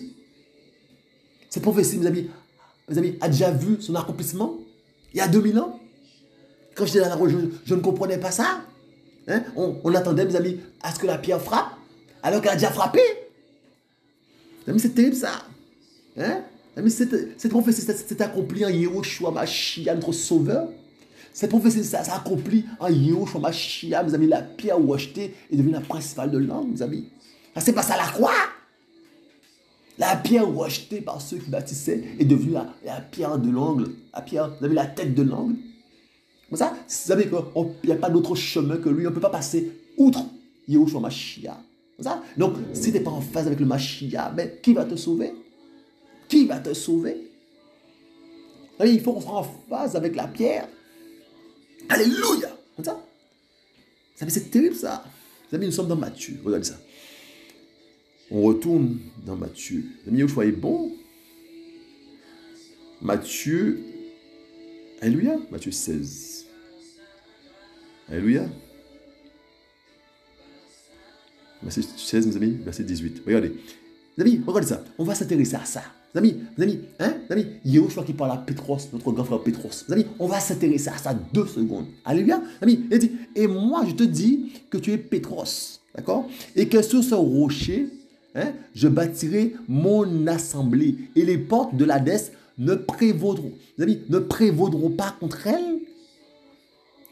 Cette prophétie, mes amis, a déjà vu son accomplissement il y a 2000 ans. Quand j'étais dans la rue, je ne comprenais pas ça. Hein? On attendait, mes amis, à ce que la pierre frappe, alors qu'elle a déjà frappé. Mes amis, c'est terrible ça. Hein? Cette prophétie s'est accomplie en Yahushua Mashiach, notre sauveur. Cette prophétie s'est accomplie en Yahushua Mashiach, mes amis. La pierre rejetée est devenue la principale de l'angle, mes amis. Ça s'est passé à la croix. La pierre rejetée par ceux qui bâtissaient est devenue la pierre de l'angle. La pierre, vous avez la tête de l'angle. Vous savez qu'il n'y a pas d'autre chemin que lui. On ne peut pas passer outre Yahushua Mashiach. Donc, si tu n'es pas en phase avec le Mashiach, ben, qui va te sauver? Qui va te sauver? Il faut qu'on soit en phase avec la pierre. Alléluia! Comme ça? C'est terrible ça. Vous amis, nous sommes dans Matthieu. Regardez ça. On retourne dans Matthieu. Les amis, Yahushua est bon. Matthieu. Alléluia. Matthieu 16. Alléluia. Verset 16, mes amis. Verset 18. Regardez. Les amis, regardez ça. On va s'intéresser à ça. Les amis, Yahushua qui parle à Pétros, notre grand frère Pétros. Les amis, on va s'intéresser à ça 2 secondes. Alléluia. Les amis, il dit, et moi je te dis que tu es Pétros, d'accord? Et que sur ce rocher, je bâtirai mon assemblée et les portes de l'Hadès ne prévaudront. Les amis, ne prévaudront pas contre elle.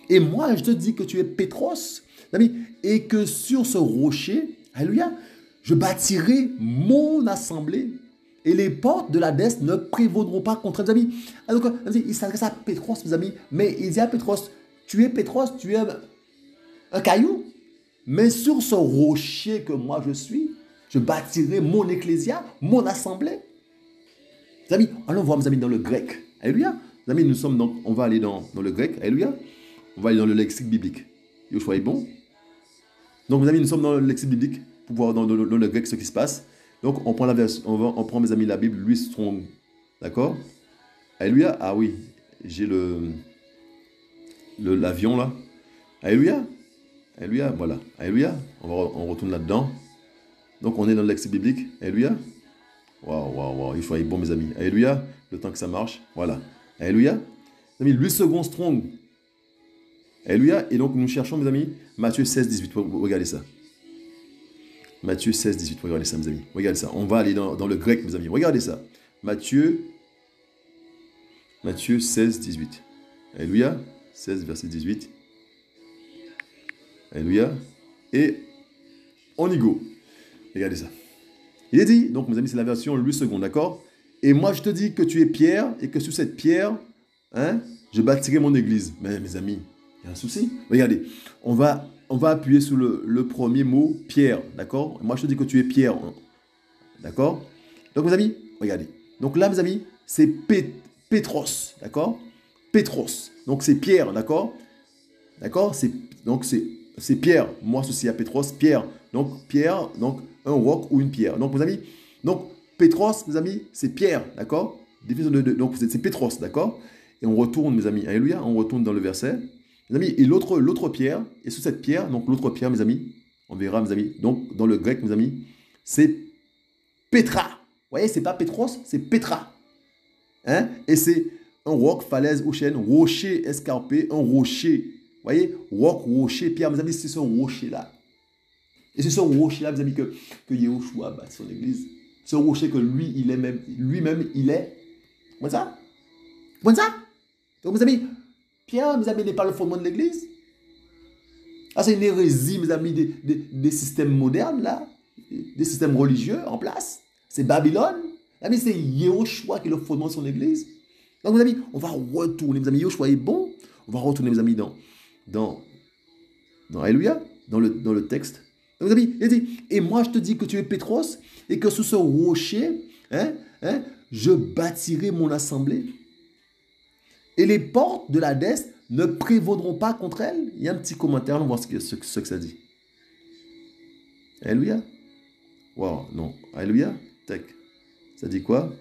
Et moi je te dis que tu es Pétros, les amis, et que sur ce rocher, alléluia, je bâtirai mon assemblée et les portes de l'Hadès ne prévaudront pas contre les amis. Alors, il s'adresse à Pétros, mes amis, mais il dit à Pétros, tu es Pétros, tu es un caillou, mais sur ce rocher que moi je suis, je bâtirai mon ecclésia, mon assemblée. Les amis, allons voir, mes amis, dans le grec. Alléluia. Les amis, nous sommes donc, on va aller dans le grec. Alléluia. On va aller dans le lexique biblique. Yahushua est bon. Donc, mes amis, nous sommes dans le lexique biblique pour voir dans le grec ce qui se passe. Donc, on prend la version, on prend, mes amis, la Bible, Louis Strong. D'accord? Alléluia. Ah oui, j'ai l'avion là. Alléluia. Alléluia. Voilà. Alléluia. On retourne là-dedans. Donc, on est dans le lexique biblique. Alléluia. Waouh. Il faut être bon, mes amis. Alléluia. Le temps que ça marche. Voilà. Alléluia. Mes amis, Louis II Strong. Alléluia. Et donc, nous cherchons, mes amis, Matthieu 16, 18. Regardez ça. Matthieu 16, 18. Regardez ça, mes amis. Regardez ça. On va aller dans le grec, mes amis. Regardez ça. Matthieu 16, 18. Alléluia. 16, verset 18. Alléluia. Et on y go. Regardez ça. Il est dit, donc mes amis, c'est la version Louis II, d'accord? Et moi, je te dis que tu es Pierre et que sur cette pierre, je bâtirai mon église. Mais mes amis, il y a un souci. Regardez, on va appuyer sur le premier mot, Pierre, d'accord? Moi, je te dis que tu es Pierre, d'accord? Donc, mes amis, regardez. Donc là, mes amis, c'est Pétros, d'accord? Pétros. Donc, c'est Pierre, d'accord? D'accord? Donc, c'est Pierre. Moi, associé à Pétros, Pierre. Donc, Pierre, donc un roc ou une pierre. Donc, mes amis, donc, Pétros, mes amis, c'est Pierre. D'accord? Définition donc, c'est Pétros. D'accord? Et on retourne, mes amis. Alléluia. On retourne dans le verset. Mes amis, et l'autre pierre, et sous cette pierre, donc l'autre pierre, mes amis, on verra, mes amis, donc dans le grec, mes amis, c'est Petra. Vous voyez, c'est pas Pétros, c'est Petra. Hein? Et c'est un roc, falaise ou chêne, rocher escarpé, un rocher. Vous voyez, roc, rocher, pierre, mes amis, c'est ce rocher-là. Et c'est ce rocher-là, mes amis, que Yahushua bâtit son église. Ce rocher que lui-même, il est. Comment ça? Comment ça? Donc, mes amis, Pierre, mes amis, n'est pas le fondement de l'église. Ah, c'est une hérésie, mes amis, des systèmes modernes, là, des systèmes religieux en place. C'est Babylone. Mes amis, c'est Yahushua qui est le fondement de son église. Donc, mes amis, on va retourner, mes amis, Yahushua est bon. On va retourner, mes amis, dans Alléluia, dans le texte. Donc, mes amis, il dit, et moi, je te dis que tu es Pétros, et que sous ce rocher, je bâtirai mon assemblée. Et les portes de l'Hadès ne prévaudront pas contre elle. Il y a un petit commentaire, on va voir ce que ça dit. Alléluia. Wow, non. Alléluia. Tac. Ça dit quoi?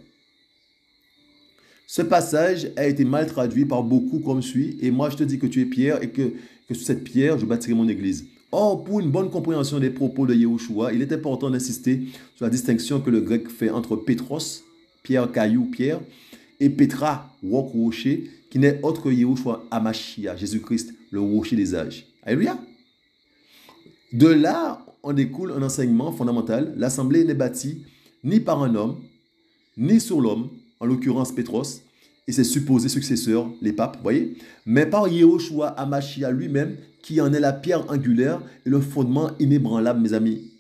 Ce passage a été mal traduit par beaucoup comme suit. Et moi, je te dis que tu es Pierre et que sous cette pierre, je bâtirai mon église. Or, pour une bonne compréhension des propos de Yahushua, il est important d'insister sur la distinction que le grec fait entre Pétros, pierre, caillou, pierre, et Petra, roc, rocher, qui n'est autre que Yahushua Amashia, Jésus-Christ, le rocher des âges. Alléluia. De là, on découle un enseignement fondamental. L'assemblée n'est bâtie ni par un homme, ni sur l'homme, en l'occurrence Pétros, et ses supposés successeurs, les papes, vous voyez, mais par Yahushua Amashia lui-même, qui en est la pierre angulaire et le fondement inébranlable, mes amis.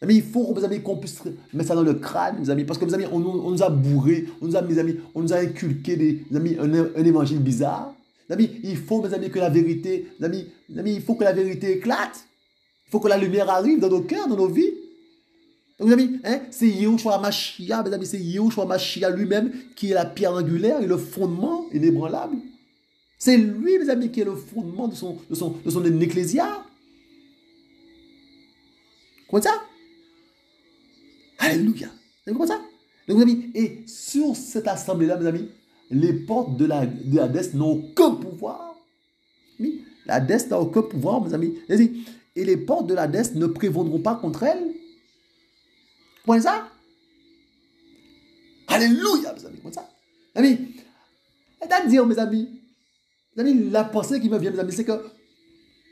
Mes amis, il faut, mes amis, qu'on puisse mettre ça dans le crâne, mes amis, parce que, mes amis, on nous a bourré, mes amis, on nous a inculqué mes amis, un évangile bizarre. Mes amis, il faut, mes amis, que la vérité, mes amis, il faut que la vérité éclate. Il faut que la lumière arrive dans nos cœurs, dans nos vies. Donc, mes amis, c'est Yahushua Mashiach, mes amis, c'est Yahushua Mashiach lui-même qui est la pierre angulaire et le fondement inébranlable. C'est lui, mes amis, qui est le fondement de son ecclésia. Comment ça? Alléluia. Vous comprenez ça? Donc, mes amis, et sur cette assemblée-là, mes amis, les portes de l'Hadès n'ont aucun pouvoir. Oui, l'Hadès n'a aucun pouvoir, mes amis. Et les portes de l'Hadès ne prévaudront pas contre elle. Vous comprenez ça? Alléluia, mes amis. Vous comprenez ça? Amis, c'est-à-dire, mes amis, la pensée qui me vient, mes amis, c'est que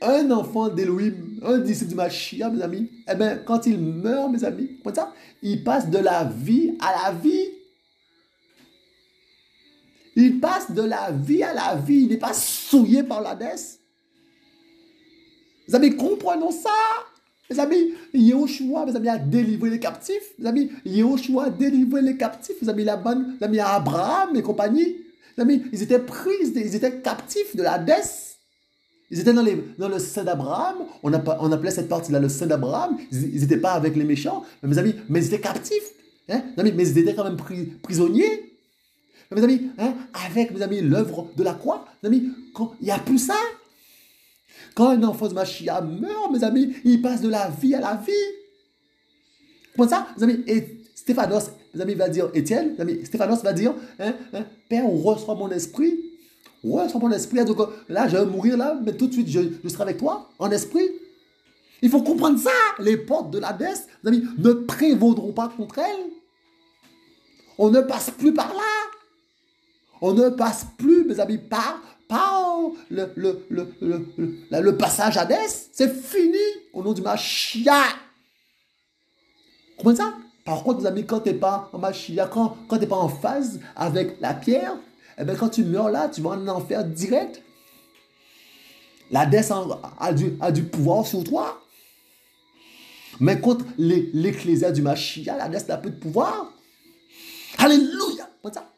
un enfant d'Élohim, un disciple du Mashiach, mes amis, eh bien, quand il meurt, mes amis, comme ça, il passe de la vie à la vie. Il passe de la vie à la vie. Il n'est pas souillé par l'Hadès. Mes amis, comprenons ça. Mes amis, Yahushua, mes amis, a délivré les captifs. Mes amis, Yahushua a délivré les captifs. Mes amis, mes amis, Abraham et compagnie. Mes amis, ils étaient pris, ils étaient captifs de l'Hadès. Ils étaient dans le sein d'Abraham. On appelait cette partie-là le sein d'Abraham. Ils n'étaient pas avec les méchants. Mes amis, mais ils étaient captifs. Mais ils étaient quand même prisonniers. Mes amis, avec, mes amis, l'œuvre de la croix. Mes amis, il n'y a plus ça. Quand un enfant de Mashiach meurt, mes amis, il passe de la vie à la vie. Pour ça, mes amis, et Stéphanos, mes amis, va dire, Étienne, mes amis, Stéphanos va dire, Père, reçois mon esprit. Reçois mon esprit. Donc là, je vais mourir là, mais tout de suite, je serai avec toi, en esprit. Il faut comprendre ça. Les portes de l'Hadès, mes amis, ne prévaudront pas contre elle. On ne passe plus par là. On ne passe plus, mes amis, par le passage Hadès. C'est fini au nom du Mashiach. Comment ça? Par contre, mes amis, quand tu n'es pas en Mashiach, quand tu n'es pas en phase avec la pierre, eh bien, quand tu meurs là, tu vas en enfer direct. L'Hadès a du pouvoir sur toi. Mais contre l'ecclésia du Mashiach, l'Hadès n'a plus de pouvoir. Alléluia. Comment ça?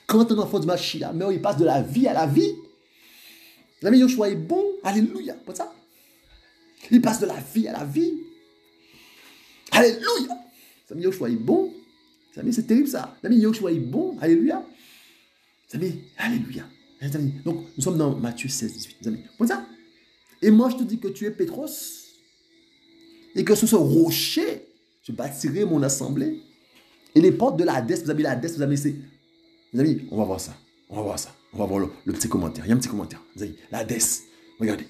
Quand un enfant du Mashiach meurt, il passe de la vie à la vie. L'ami Yahushua est bon. Alléluia. Comme ça. Il passe de la vie à la vie. Alléluia. L'ami Yahushua est bon. L'ami, c'est terrible ça. L'ami Yahushua est bon. Alléluia. L'ami, alléluia. Mes amis, donc, nous sommes dans Matthieu 16, 18, mes amis. Comme ça. Et moi, je te dis que tu es Pétros, et que sur ce rocher, je bâtirai mon assemblée. Et les portes de l'Hadès, mes amis, l'Hadès, mes amis, c'est... Mes amis, on va voir ça. On va voir ça. On va voir le petit commentaire. Il y a un petit commentaire. Mes amis, l'Hadès. Regardez.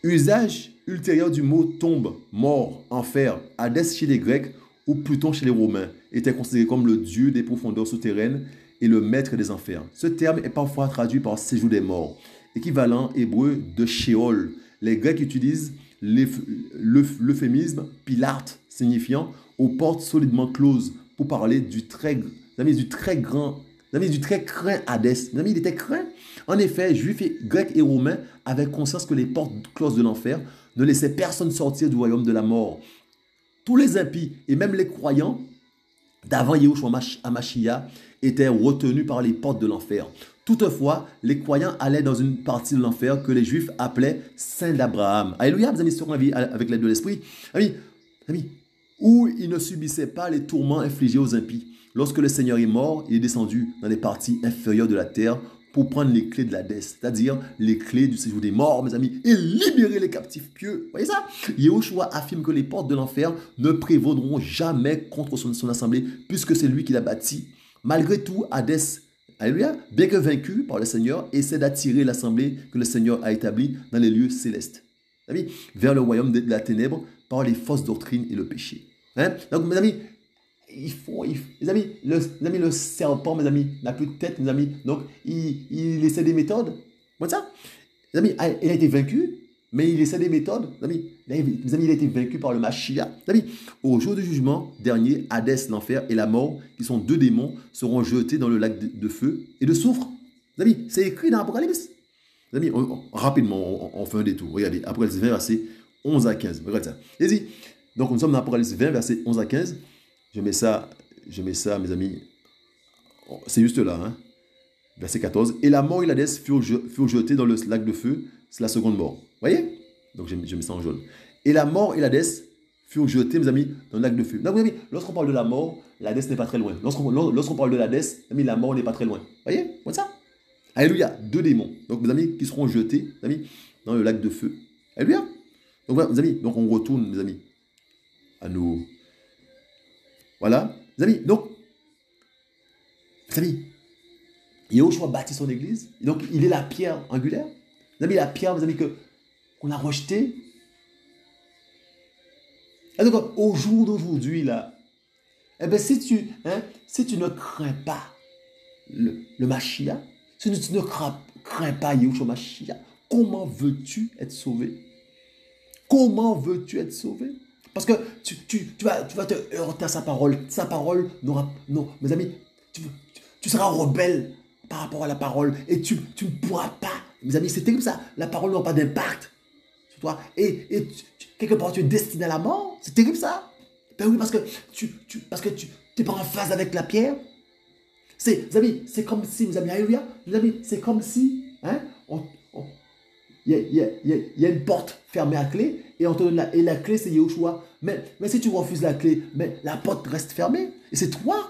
Usage ultérieur du mot tombe, mort, enfer, Hadès chez les Grecs ou Pluton chez les Romains était considéré comme le dieu des profondeurs souterraines et le maître des enfers. Ce terme est parfois traduit par séjour des morts, équivalent hébreu de Sheol. Les Grecs utilisent l'euphémisme pilarte, signifiant aux portes solidement closes pour parler du très grand, du très craint Hadès. Mes amis, il était craint. En effet, Juifs, Grecs et Romains avaient conscience que les portes closes de l'enfer ne laissaient personne sortir du royaume de la mort. Tous les impies et même les croyants d'avant Yahushua HaMashiach étaient retenus par les portes de l'enfer. Toutefois, les croyants allaient dans une partie de l'enfer que les Juifs appelaient Saint d'Abraham. Alléluia, mes amis, sur la vie avec l'aide de l'Esprit. Amis, où ils ne subissaient pas les tourments infligés aux impies. Lorsque le Seigneur est mort, il est descendu dans les parties inférieures de la terre pour prendre les clés de l'Hadès, c'est-à-dire les clés du séjour des morts, mes amis, et libérer les captifs pieux. Vous voyez ça? Yahushua affirme que les portes de l'enfer ne prévaudront jamais contre son assemblée, puisque c'est lui qui l'a bâti. Malgré tout, Hadès, alléluia, bien que vaincu par le Seigneur, essaie d'attirer l'assemblée que le Seigneur a établie dans les lieux célestes, amis, vers le royaume de la ténèbre par les fausses doctrines et le péché. Donc, mes amis, mes amis, le serpent, mes amis, n'a plus de tête, mes amis. Donc, il essaie des méthodes. Comme ça. Mes amis, il a été vaincu, mais il essaie des méthodes. Mes amis, il a été vaincu par le Mashiach. Mes amis, au jour du jugement dernier, Hadès, l'enfer et la mort, qui sont deux démons, seront jetés dans le lac de feu et de soufre. Mes amis, c'est écrit dans l'Apocalypse. Mes amis, rapidement, on fait un détour. Regardez, Apocalypse 20, versets 11 à 15. Regardez ça. Allez-y. Donc, nous sommes dans Apocalypse 20, versets 11 à 15. Je mets ça, mes amis. C'est juste là, hein. Verset 14. Et la mort et l'Hadès furent jetés dans le lac de feu. C'est la seconde mort. Vous voyez? Donc, je mets ça en jaune. Et la mort et l'Hadès furent jetés, mes amis, dans le lac de feu. Donc, mes amis, lorsqu'on parle de la mort, l'Hadès n'est pas très loin. Lorsqu'on parle de l'Hadès, mes amis, la mort n'est pas très loin. Vous voyez? Comme ça. Alléluia. Deux démons. Donc, mes amis, qui seront jetés, mes amis, dans le lac de feu. Alléluia. Donc, voilà, mes amis. Donc, on retourne, mes amis, à nos... Voilà, mes amis, donc, mes amis, Yahushua bâtit son église, donc il est la pierre angulaire. Mes amis, la pierre, mes amis, qu'on a rejetée. Et donc, au jour d'aujourd'hui, là, eh bien, si tu ne crains pas le Mashiach, si tu ne crains pas Yahushua Mashiach, comment veux-tu être sauvé? Comment veux-tu être sauvé? Parce que tu vas te heurter à sa parole. Sa parole n'aura... Non, mes amis, tu seras rebelle par rapport à la parole. Et tu ne pourras pas. Mes amis, c'est terrible ça. La parole n'aura pas d'impact sur toi. Et quelque part, tu es destiné à la mort. C'est terrible ça. Ben oui, parce que tu n'es pas en phase avec la pierre. Mes amis, c'est comme si, mes amis, alléluia, mes amis, c'est comme si, il y a une porte fermée à clé et on te donne et la clé c'est Yahushua. Mais si tu refuses la clé, mais la porte reste fermée. Et c'est toi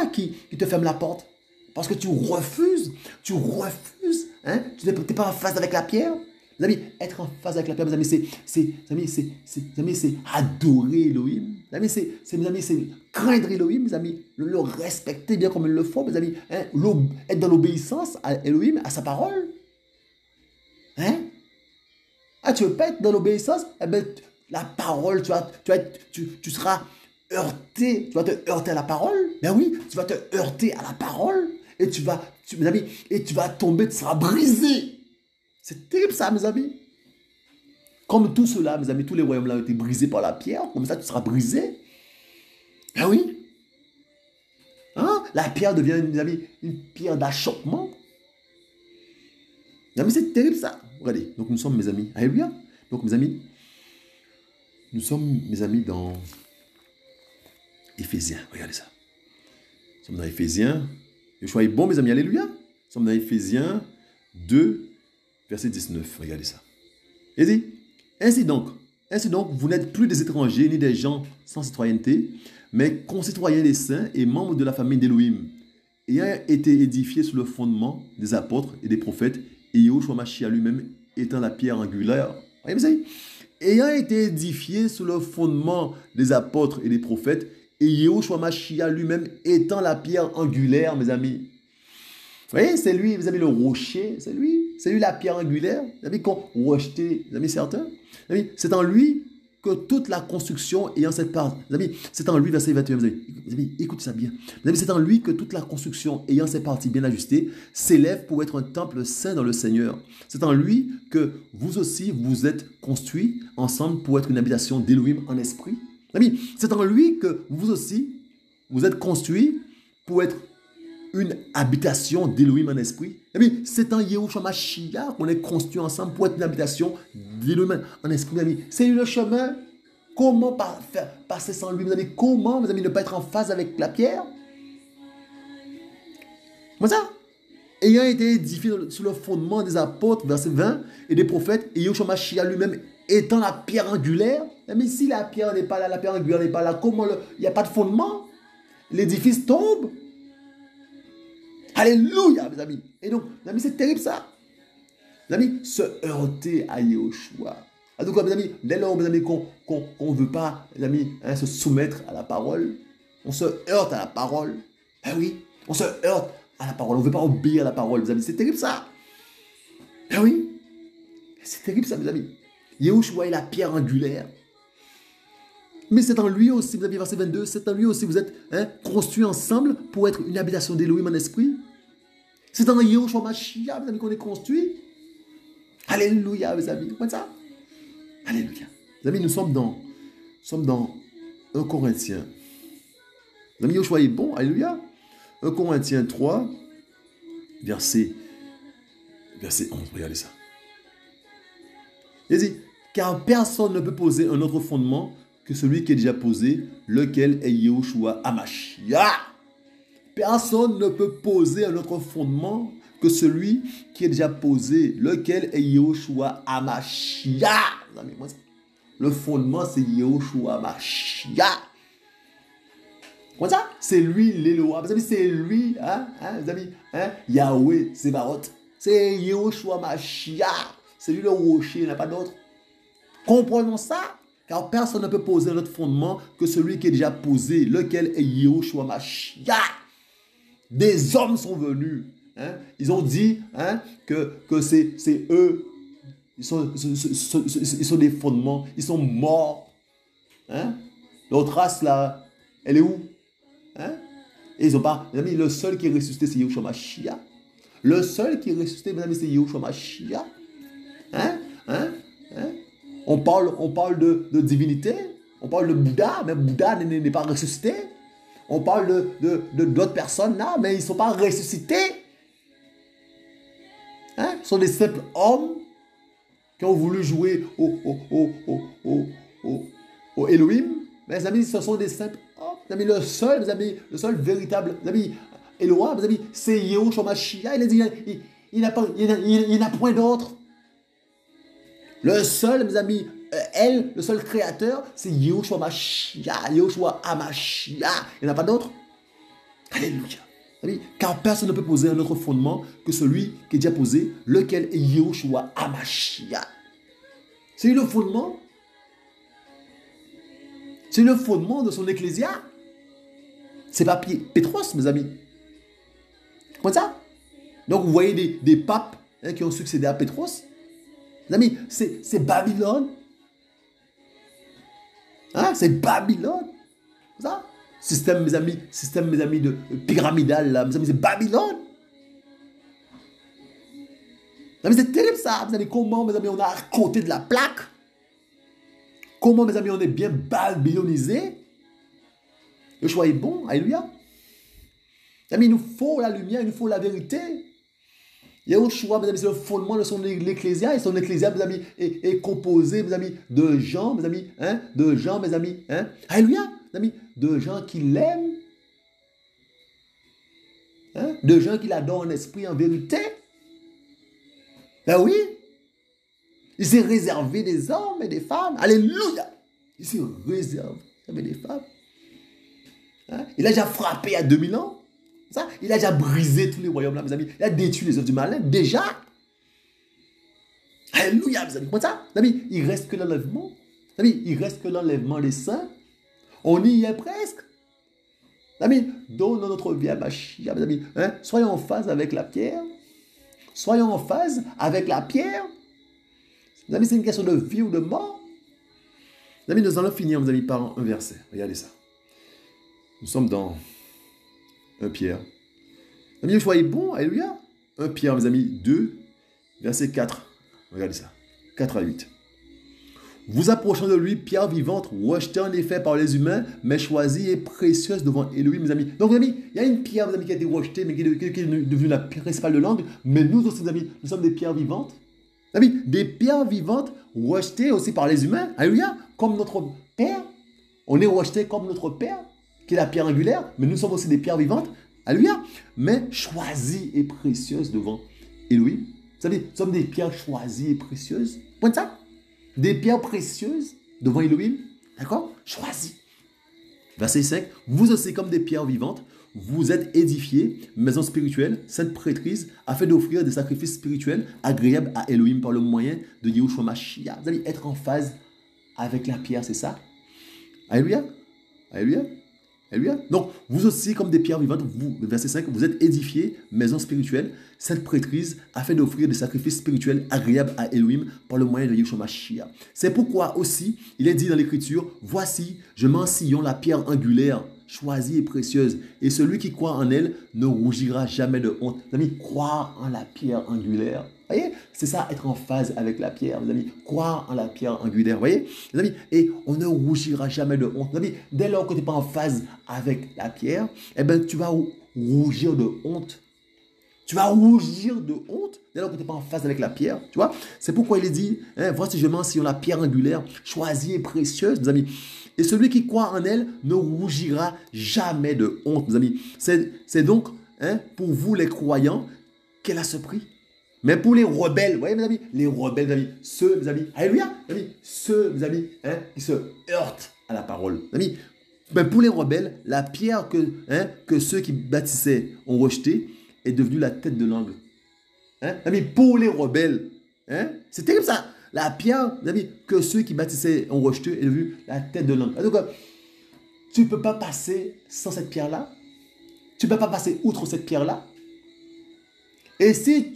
qui te ferme la porte. Parce que tu refuses, tu n'es pas en phase avec la pierre. Mes amis, être en phase avec la pierre, mes amis, c'est adorer Elohim. Mes amis, c'est craindre Elohim, mes amis, le respecter bien comme il le faut, mes amis, être dans l'obéissance à Elohim, à sa parole. Tu veux pas être dans l'obéissance? Eh ben, la parole, tu seras heurté. Tu vas te heurter à la parole. Ben oui, tu vas te heurter à la parole. Et mes amis, et tu vas tomber, tu seras brisé. C'est terrible ça, mes amis. Comme tout cela, mes amis, tous les royaumes-là ont été brisés par la pierre. Comme ça, tu seras brisé. Ben oui. La pierre devient, mes amis, une pierre d'achoppement. Mes amis, c'est terrible ça. Regardez, donc nous sommes, mes amis, alléluia. Donc, mes amis, nous sommes, mes amis, dans Éphésiens. Regardez ça. Nous sommes dans Éphésiens. Yeshua est bon, mes amis, alléluia. Nous sommes dans Éphésiens 2, verset 19. Regardez ça. Il dit, ainsi donc, vous n'êtes plus des étrangers ni des gens sans citoyenneté, mais concitoyens des saints et membres de la famille d'Élohim, ayant été édifié sur le fondement des apôtres et des prophètes, et Yahushua Mashiach lui-même étant la pierre angulaire. Voyez, vous savez, ayant été édifié sur le fondement des apôtres et des prophètes, et Yahushua Mashiach lui-même étant la pierre angulaire, mes amis. Vous voyez, c'est lui, vous avez le rocher, c'est lui la pierre angulaire, vous avez qu'on rejeté, vous avez certains. C'est en lui que toute la construction ayant cette part, vous avez, c'est en lui, verset 21, vous avez, écoutez ça bien, vous avez, c'est en lui que toute la construction ayant ses parties bien ajustées s'élève pour être un temple saint dans le Seigneur. C'est en lui que vous aussi, vous êtes construits ensemble pour être une habitation d'Élohim en esprit. C'est en lui que vous aussi, vous êtes construits pour être une habitation d'Élohim en esprit. C'est en Yahushua Mashiach qu'on est construit ensemble pour être une habitation d'Élohim en esprit. C'est le chemin. Comment passer sans lui, mes amis? Comment, mes amis, ne pas être en phase avec la pierre? Comment ça? Ayant été édifié sur le fondement des apôtres, verset 20, et des prophètes, et Yahushua Mashiach lui-même étant la pierre angulaire. Mais si la pierre n'est pas là, la pierre angulaire n'est pas là, comment il n'y a pas de fondement? L'édifice tombe. Alléluia, mes amis. Et donc, mes amis, c'est terrible ça. Mes amis, se heurter à Yahushua. En tout cas, mes amis, dès lors, mes amis, qu'on ne veut pas, mes amis, se soumettre à la parole, on se heurte à la parole. Ben oui, on se heurte à la parole. On ne veut pas obéir à la parole, mes amis. C'est terrible ça. Ben oui, c'est terrible ça, mes amis. Yahushua est la pierre angulaire. Mais c'est en lui aussi, vous avez verset 22, c'est en lui aussi vous êtes construits ensemble pour être une habitation d'Élohim en esprit. C'est en Yahushua Mashiach, mes amis, qu'on est construit. Alléluia, mes amis. Comment ça? Alléluia. Mes amis, nous sommes dans 1 Corinthiens. Mes amis, Yahushua est bon, alléluia. 1 Corinthiens 3, verset 11, regardez ça. Il dit, car personne ne peut poser un autre fondement que celui qui est déjà posé, lequel est Yahushua HaMashiach. Personne ne peut poser un autre fondement que celui qui est déjà posé, lequel est Yahushua HaMashiach. Le fondement, c'est Yahushua HaMashiach. Comment ça? C'est lui l'Éloah. Vous savez, c'est lui, vous avez, Yahweh, Sébaoth. C'est Yahushua HaMashiach. C'est lui le rocher, il n'y en a pas d'autre. Comprenons ça. Car personne ne peut poser un autre fondement que celui qui est déjà posé, lequel est Yahushua Mashiach. Des hommes sont venus. Ils ont dit que c'est eux. Ils sont des fondements. Ils sont morts. Leur trace là, elle est où? Et ils n'ont pas. Mes amis, le seul qui est ressuscité, c'est Yahushua Mashiach. Le seul qui est ressuscité, mes amis, c'est Yahushua Mashiach. On parle de divinité, on parle de Bouddha, mais Bouddha n'est pas ressuscité. On parle d'autres personnes là, mais ils ne sont pas ressuscités. Ce sont des simples hommes qui ont voulu jouer au Elohim. Mes amis, ce sont des simples hommes. Mes amis, le seul véritable, mes amis, Elohim, mes amis, c'est Yahushua Mashiach. Il a dit, il n'y en a point d'autre. Le seul, mes amis, le seul créateur, c'est Yahushua Mashiach, Yahushua HaMashiach. Il n'y en a pas d'autre. Alléluia. Car personne ne peut poser un autre fondement que celui qui est déjà posé, lequel est Yahushua HaMashiach. C'est le fondement. C'est le fondement de son ecclésia. C'est pas Pétros, mes amis. Comme ça. Donc vous voyez des papes qui ont succédé à Pétros. Mes amis, c'est Babylone. C'est Babylone. Ça? Système, mes amis, de pyramidal, là. Mes amis, c'est Babylone. Mes amis, c'est terrible ça. Mes amis, comment, mes amis, on a à côté de la plaque? Comment, mes amis, on est bien babylonisé? Le choix est bon, alléluia. Mes amis, il nous faut la lumière, il nous faut la vérité. Yahushua, mes amis, c'est le fondement de son ecclésia. Et son ecclésia, mes amis, est composé, mes amis, de gens, mes amis, mes amis, alléluia, mes amis, de gens qui l'aiment, de gens qui l'adorent en esprit, en vérité. Ben oui, il s'est réservé des hommes et des femmes, alléluia, il s'est réservé des femmes. Il a déjà frappé à 2000 ans. Ça, il a déjà brisé tous les royaumes là, mes amis. Il a détruit les œuvres du malin, déjà. Alléluia, mes amis. Comment ça? Mes amis, il reste que l'enlèvement. Mes amis, il reste que l'enlèvement des saints. On y est presque. Mes amis, donnons notre vie à Machia, mes amis. Hein? Soyons en phase avec la pierre. Soyons en phase avec la pierre. Mes amis, c'est une question de vie ou de mort. Mes amis, nous allons finir, mes amis, par un verset. Regardez ça. Nous sommes dans 1 Pierre. Mes amis, soyez bons, alléluia. 1 Pierre, mes amis, 2, verset 4. Regardez ça. 4 à 8. Vous approchant de lui, pierre vivante, rejetée en effet par les humains, mais choisie et précieuse devant Elohim, mes amis. Donc, mes amis, il y a une pierre, mes amis, qui a été rejetée, mais qui est devenue la pierre principale de l'angle. Mais nous aussi, mes amis, nous sommes des pierres vivantes. Mes amis, des pierres vivantes rejetées aussi par les humains. Alléluia. Comme notre Père. On est rejeté comme notre Père, qui est la pierre angulaire. Mais nous sommes aussi des pierres vivantes. Alléluia. Mais choisies et précieuses devant Elohim. Vous savez, nous sommes des pierres choisies et précieuses. Point de ça. Des pierres précieuses devant Elohim. D'accord? Choisies. Verset 5. Vous aussi, comme des pierres vivantes, vous êtes édifiés, maison spirituelle, sainte prêtrise, afin d'offrir des sacrifices spirituels agréables à Elohim par le moyen de Yahushua Mashiach. Vous allez être en phase avec la pierre, c'est ça? Alléluia. Alléluia. Alléluia. Donc, vous aussi, comme des pierres vivantes, vous, verset 5, vous êtes édifiés, maison spirituelle, sainte prêtrise, afin d'offrir des sacrifices spirituels agréables à Elohim par le moyen de Yahushua Mashiach. C'est pourquoi aussi, il est dit dans l'Écriture, voici, je mets en Sion la pierre angulaire, choisie et précieuse, et celui qui croit en elle ne rougira jamais de honte. Mes amis, croire en la pierre angulaire. Vous voyez, c'est ça, être en phase avec la pierre, mes amis. Croire en la pierre angulaire, vous voyez, mes amis. Et on ne rougira jamais de honte. Mes amis, dès lors que tu n'es pas en phase avec la pierre, eh bien, tu vas rougir de honte. Tu vas rougir de honte dès lors que tu n'es pas en phase avec la pierre. Tu vois, c'est pourquoi il est dit, hein, voici je mets en Sion la pierre angulaire, choisie et précieuse, mes amis. Et celui qui croit en elle ne rougira jamais de honte, mes amis. C'est donc, hein, pour vous les croyants qu'elle a ce prix. Mais pour les rebelles, vous voyez mes amis, les rebelles, mes amis, ceux, mes amis, alléluia, mes amis, ceux, mes amis, hein, qui se heurtent à la parole. Mes amis, ben pour les rebelles, la pierre que ceux qui bâtissaient ont rejetée est devenue la tête de l'angle. Hein? Mes amis, pour les rebelles, hein, c'est terrible ça. La pierre, mes amis, que ceux qui bâtissaient ont rejetée est devenue la tête de l'angle. Donc, tu ne peux pas passer sans cette pierre-là. Tu ne peux pas passer outre cette pierre-là. Et si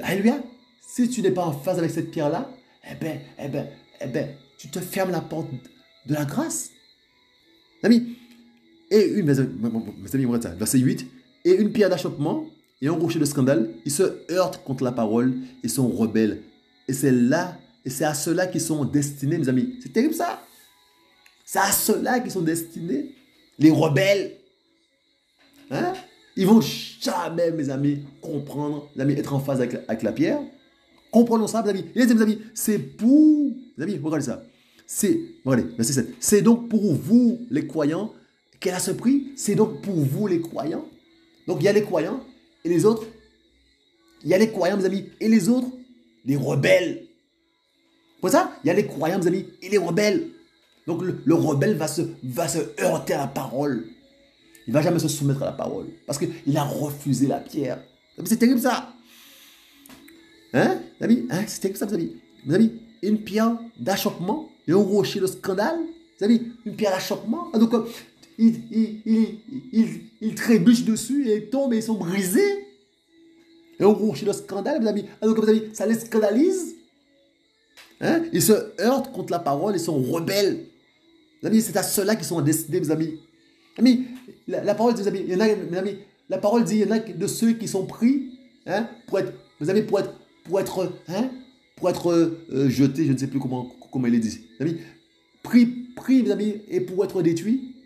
alléluia, si tu n'es pas en phase avec cette pierre-là, eh ben, tu te fermes la porte de la grâce. Amis, et une, mes amis, verset 8, et une pierre d'achoppement et un rocher de scandale, ils se heurtent contre la parole et sont rebelles. Et c'est à ceux-là qui sont destinés, mes amis. C'est terrible ça. C'est à ceux-là qui sont destinés, les rebelles. Hein? Ils ne vont jamais, mes amis, comprendre, mes amis, être en phase avec la pierre. Comprenons ça, mes amis. Et les amis, c'est pour... Mes amis, regardez ça. Regardez, verset 7. C'est donc pour vous, les croyants, qu'elle a ce prix. C'est donc pour vous, les croyants. Donc, il y a les croyants et les autres. Il y a les croyants, mes amis, et les autres, les rebelles. Pour ça, il y a les croyants, mes amis, et les rebelles. Donc, le rebelle va se heurter à la parole. Il ne va jamais se soumettre à la parole. Parce qu'il a refusé la pierre. C'est terrible ça. Hein, amis, hein, c'est terrible ça, mes amis. Mes amis, une pierre d'achoppement et un rocher de scandale. Mes amis, une pierre d'achoppement. Donc, il trébuche dessus et ils tombent et ils sont brisés. Et un rocher de scandale, mes amis. Donc, mes amis, ça les scandalise. Hein? Ils se heurtent contre la parole, ils sont rebelles. Mes amis, c'est à ceux-là qui sont destinés, mes amis. Amis, la parole dit, mes amis, il y en a, mes amis, la parole dit, il y en a de ceux qui sont pris, hein, pour être, mes amis, pour être jetés, je ne sais plus comment il est dit. Mes amis, pris, mes amis, et pour être détruits.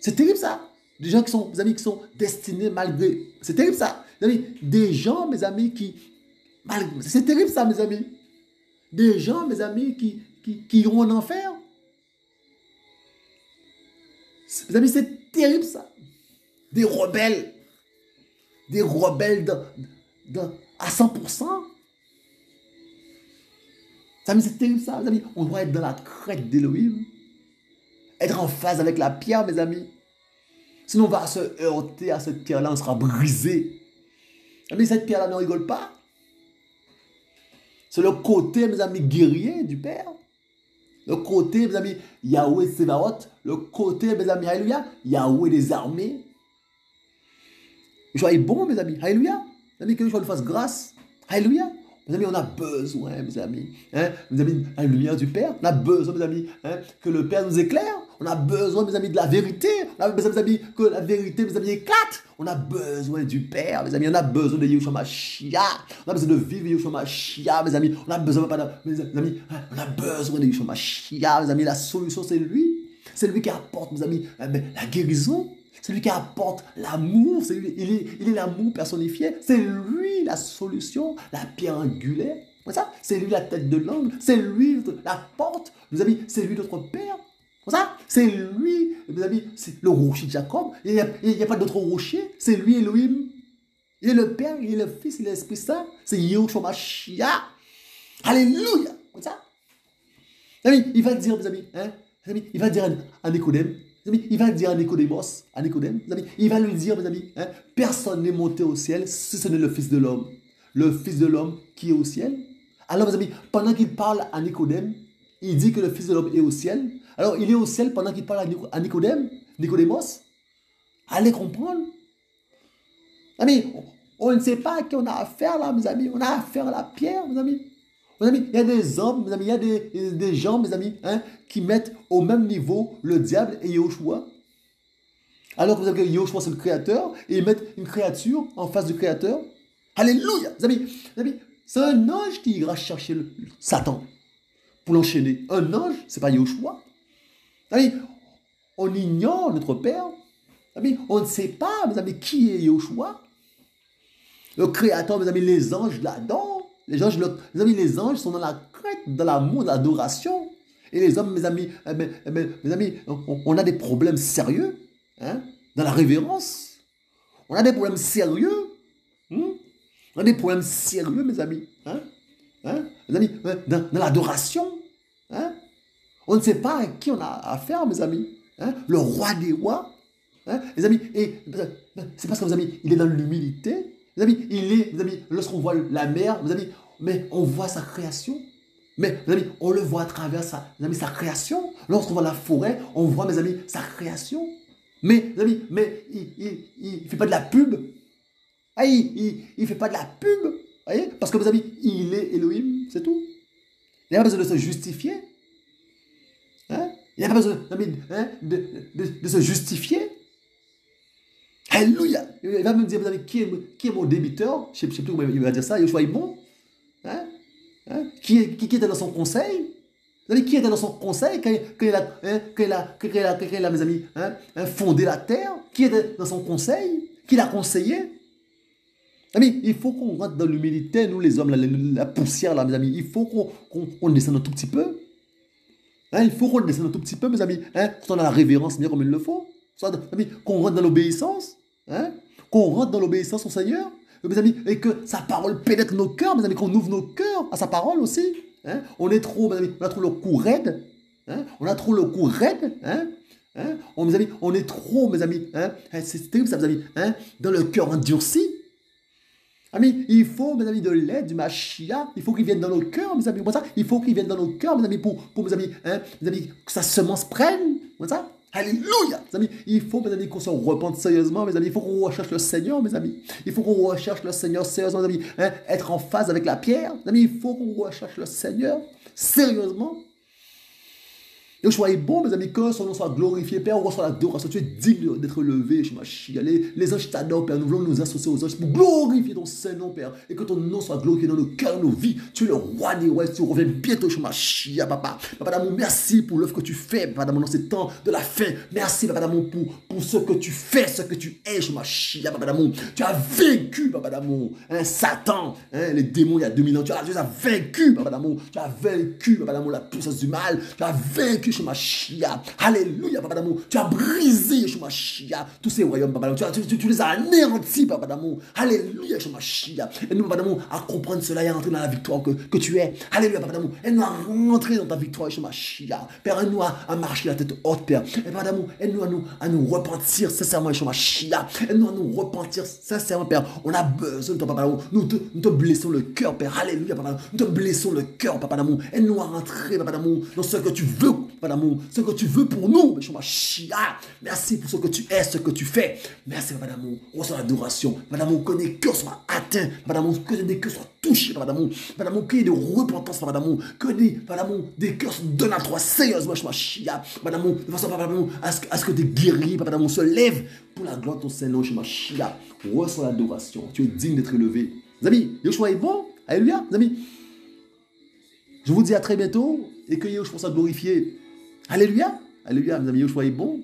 C'est terrible ça. Des gens qui sont, mes amis, qui sont destinés malgré. C'est terrible ça. Mes amis, des gens, mes amis, c'est terrible ça, mes amis. Des gens, mes amis, qui iront en enfer. Mes amis, c'est terrible ça. Des rebelles à 100%. Mes amis, c'est terrible ça. Mes amis, on doit être dans la crête d'Elohim. être en phase avec la pierre, mes amis. Sinon, on va se heurter à cette pierre-là, on sera brisé. Mais cette pierre-là ne rigole pas. C'est le côté, mes amis, guerrier du Père. Le côté, mes amis, Yahweh Sebaot. Le côté, mes amis, alléluia, Yahweh des armées. Je suis bon, mes amis, alléluia. Mes amis, que je nous fasse grâce. Alléluia. Mes amis, on a besoin, mes amis, mes amis, à la lumière du Père. On a besoin, mes amis, que le Père nous éclaire. On a besoin, mes amis, de la vérité. On a besoin, mes amis, que la vérité, mes amis, éclate. On a besoin du Père, mes amis. On a besoin de Yeshua Mashiach. On a besoin de vivre Yeshua Mashiach, mes amis. On a besoin, mes amis, on a besoin de Yeshua Mashiach, mes amis. La solution, c'est lui. C'est lui qui apporte, mes amis, la guérison. C'est lui qui apporte l'amour, il est l'amour personnifié. C'est lui la solution, la pierre angulaire. C'est lui la tête de l'angle, c'est lui la porte. Mes amis, c'est lui notre Père. C'est lui, mes amis, c'est le rocher de Jacob. Il n'y a pas d'autre rocher, c'est lui Elohim. Il est le Père, il est le Fils, il est l'Esprit Saint. C'est Yeshua Mashiach. Alléluia. Mes amis, il va dire, mes amis, il va dire à Nicodème. Il va dire à Nicodème, il va lui dire, mes amis, personne n'est monté au ciel si ce n'est le Fils de l'homme. Le Fils de l'homme qui est au ciel. Alors, mes amis, pendant qu'il parle à Nicodème, il dit que le Fils de l'homme est au ciel. Alors, il est au ciel pendant qu'il parle à Nicodémos. Allez comprendre. Amis, on ne sait pas à qui on a affaire là, mes amis. On a affaire à la pierre, mes amis. Mes amis, il y a des hommes, mes amis, il y a des gens, mes amis, qui mettent au même niveau le diable et Yahushua. Alors que vous savez que Yahushua, c'est le créateur, et ils mettent une créature en face du créateur. Alléluia! Mes amis, c'est un ange qui ira chercher Satan pour l'enchaîner. Un ange, c'est pas Yahushua. Amis, on ignore notre Père. Amis, on ne sait pas, mes amis, qui est Yahushua. Le créateur, mes amis, les anges là-dedans. Les anges sont dans la crainte, dans l'amour, dans l'adoration. Et les hommes, mes amis, on a des problèmes sérieux dans la révérence. On a des problèmes sérieux. On a des problèmes sérieux, mes amis. Mes amis, dans l'adoration. On ne sait pas à qui on a affaire, mes amis. Le roi des rois. Les amis, et c'est parce que, mes amis, il est dans l'humilité. Mes amis, lorsqu'on voit la mer, mes amis, mais on voit sa création. Mais, mes amis, on le voit à travers sa création. Lorsqu'on voit la forêt, on voit, mes amis, sa création. Mais, mes amis, il ne fait pas de la pub. Il ne fait pas de la pub. Voyez? Parce que, mes amis, il est Elohim, c'est tout. Il n'a pas besoin de se justifier. Il n'a pas besoin, de se justifier. Alléluia. Il va me dire, vous savez, qui est mon débiteur? Je ne sais plus comment il va dire ça. Yoshua est bon. Qui était dans son conseil? Vous savez, qui était dans son conseil quand il a, mes amis, fondé la terre? Qui était dans son conseil? Qui l'a conseillé? Amis, il faut qu'on rentre dans l'humilité, nous les hommes, la poussière là, mes amis. Il faut qu'on descende un tout petit peu. Il faut qu'on descende un tout petit peu, mes amis. Quand on a la révérence, bien comme il le faut. Qu'on rentre dans l'obéissance. Qu'on rentre dans l'obéissance au Seigneur. Mes amis, et que sa parole pénètre nos cœurs, mes amis, qu'on ouvre nos cœurs à sa parole aussi. On est trop, mes amis, on a trop le cou raide. On a trop le cou raide. Mes amis, on est trop, mes amis. C'est terrible ça, mes amis. Dans le cœur endurci. Amis, il faut, mes amis, de l'aide du Mashiach. Il faut qu'il vienne dans nos cœurs, mes amis. Il faut qu'il vienne dans nos cœurs, mes amis, pour mes amis, que sa semence prenne. Ça. Alléluia, mes amis. Il faut, mes amis, qu'on se repente sérieusement, mes amis. Il faut qu'on recherche le Seigneur, mes amis. Il faut qu'on recherche le Seigneur sérieusement, mes amis. Être en phase avec la pierre. Mes amis, il faut qu'on recherche le Seigneur sérieusement. Yoshua est bon, mes amis, que son nom soit glorifié. Père, on reçoit l'adoration. Tu es digne d'être levé. Les anges t'adorent, Père. Nous voulons nous associer aux anges pour glorifier ton Saint-Nom, Père. Et que ton nom soit glorifié dans nos cœurs, nos vies. Tu es le roi des rois. Tu reviens bientôt, Shemashia, Papa. Papa d'amour, merci pour l'œuvre que tu fais, Papa d'amour, dans ces temps de la fin. Merci, Papa d'amour, pour ce que tu fais, ce que tu es, Shemashia, Papa d'amour. Tu as vaincu, Papa d'amour. Satan, les démons, il y a 2000 ans. Tu as vaincu, Papa d'amour. Tu as vaincu, Papa d'amour, la puissance du mal. Tu as vaincu, Yeshua Mashiach. Alléluia, papa d'amour. Tu as brisé, Yeshua Mashiach, tous ces royaumes, papa d'amour. Tu les as anéantis, papa d'amour. Alléluia, Yeshua Mashiach. Et nous, papa d'amour, à comprendre cela et à entrer dans la victoire que tu es. Alléluia, papa d'amour. Aide-nous à rentrer dans ta victoire, Yeshua Mashiach. Père, aide-nous à marcher la tête haute, Père. Et papa d'amour, aide-nous à nous repentir sincèrement, Yeshua Mashiach. Aide-nous à nous repentir sincèrement, Père. On a besoin de toi, papa d'amour. Nous te blessons le cœur, Père. Alléluia, papa d'amour. Nous te blessons le cœur, papa d'amour. Aide-nous à rentrer, papa d'amour, dans ce que tu veux, papa d'amour. Ce que tu veux pour nous, Yeshua Mashiach. Merci pour ce que tu es, ce que tu fais. Merci, papa d'amour. Reçois l'adoration. Papa d'amour, que des cœurs soient atteints. Papa d'amour, que des cœurs soient touchés, papa d'amour. Papa d'amour, qu'il y ait de repentance, papa d'amour. Que des cœurs se donnent à toi sérieusement, Yeshua Mashiach. Papa d'amour, de façon, papa d'amour, à ce que des guerriers, papa d'amour, se lèvent pour la gloire de ton Seigneur, Yeshua Mashiach. Reçois l'adoration. Tu es digne d'être élevé. Les amis, Yeshua est bon. Alléluia, les amis. Je vous dis à très bientôt et que Yeshua soit glorifié. Alléluia. Alléluia, mes amis, Yeshua est bon.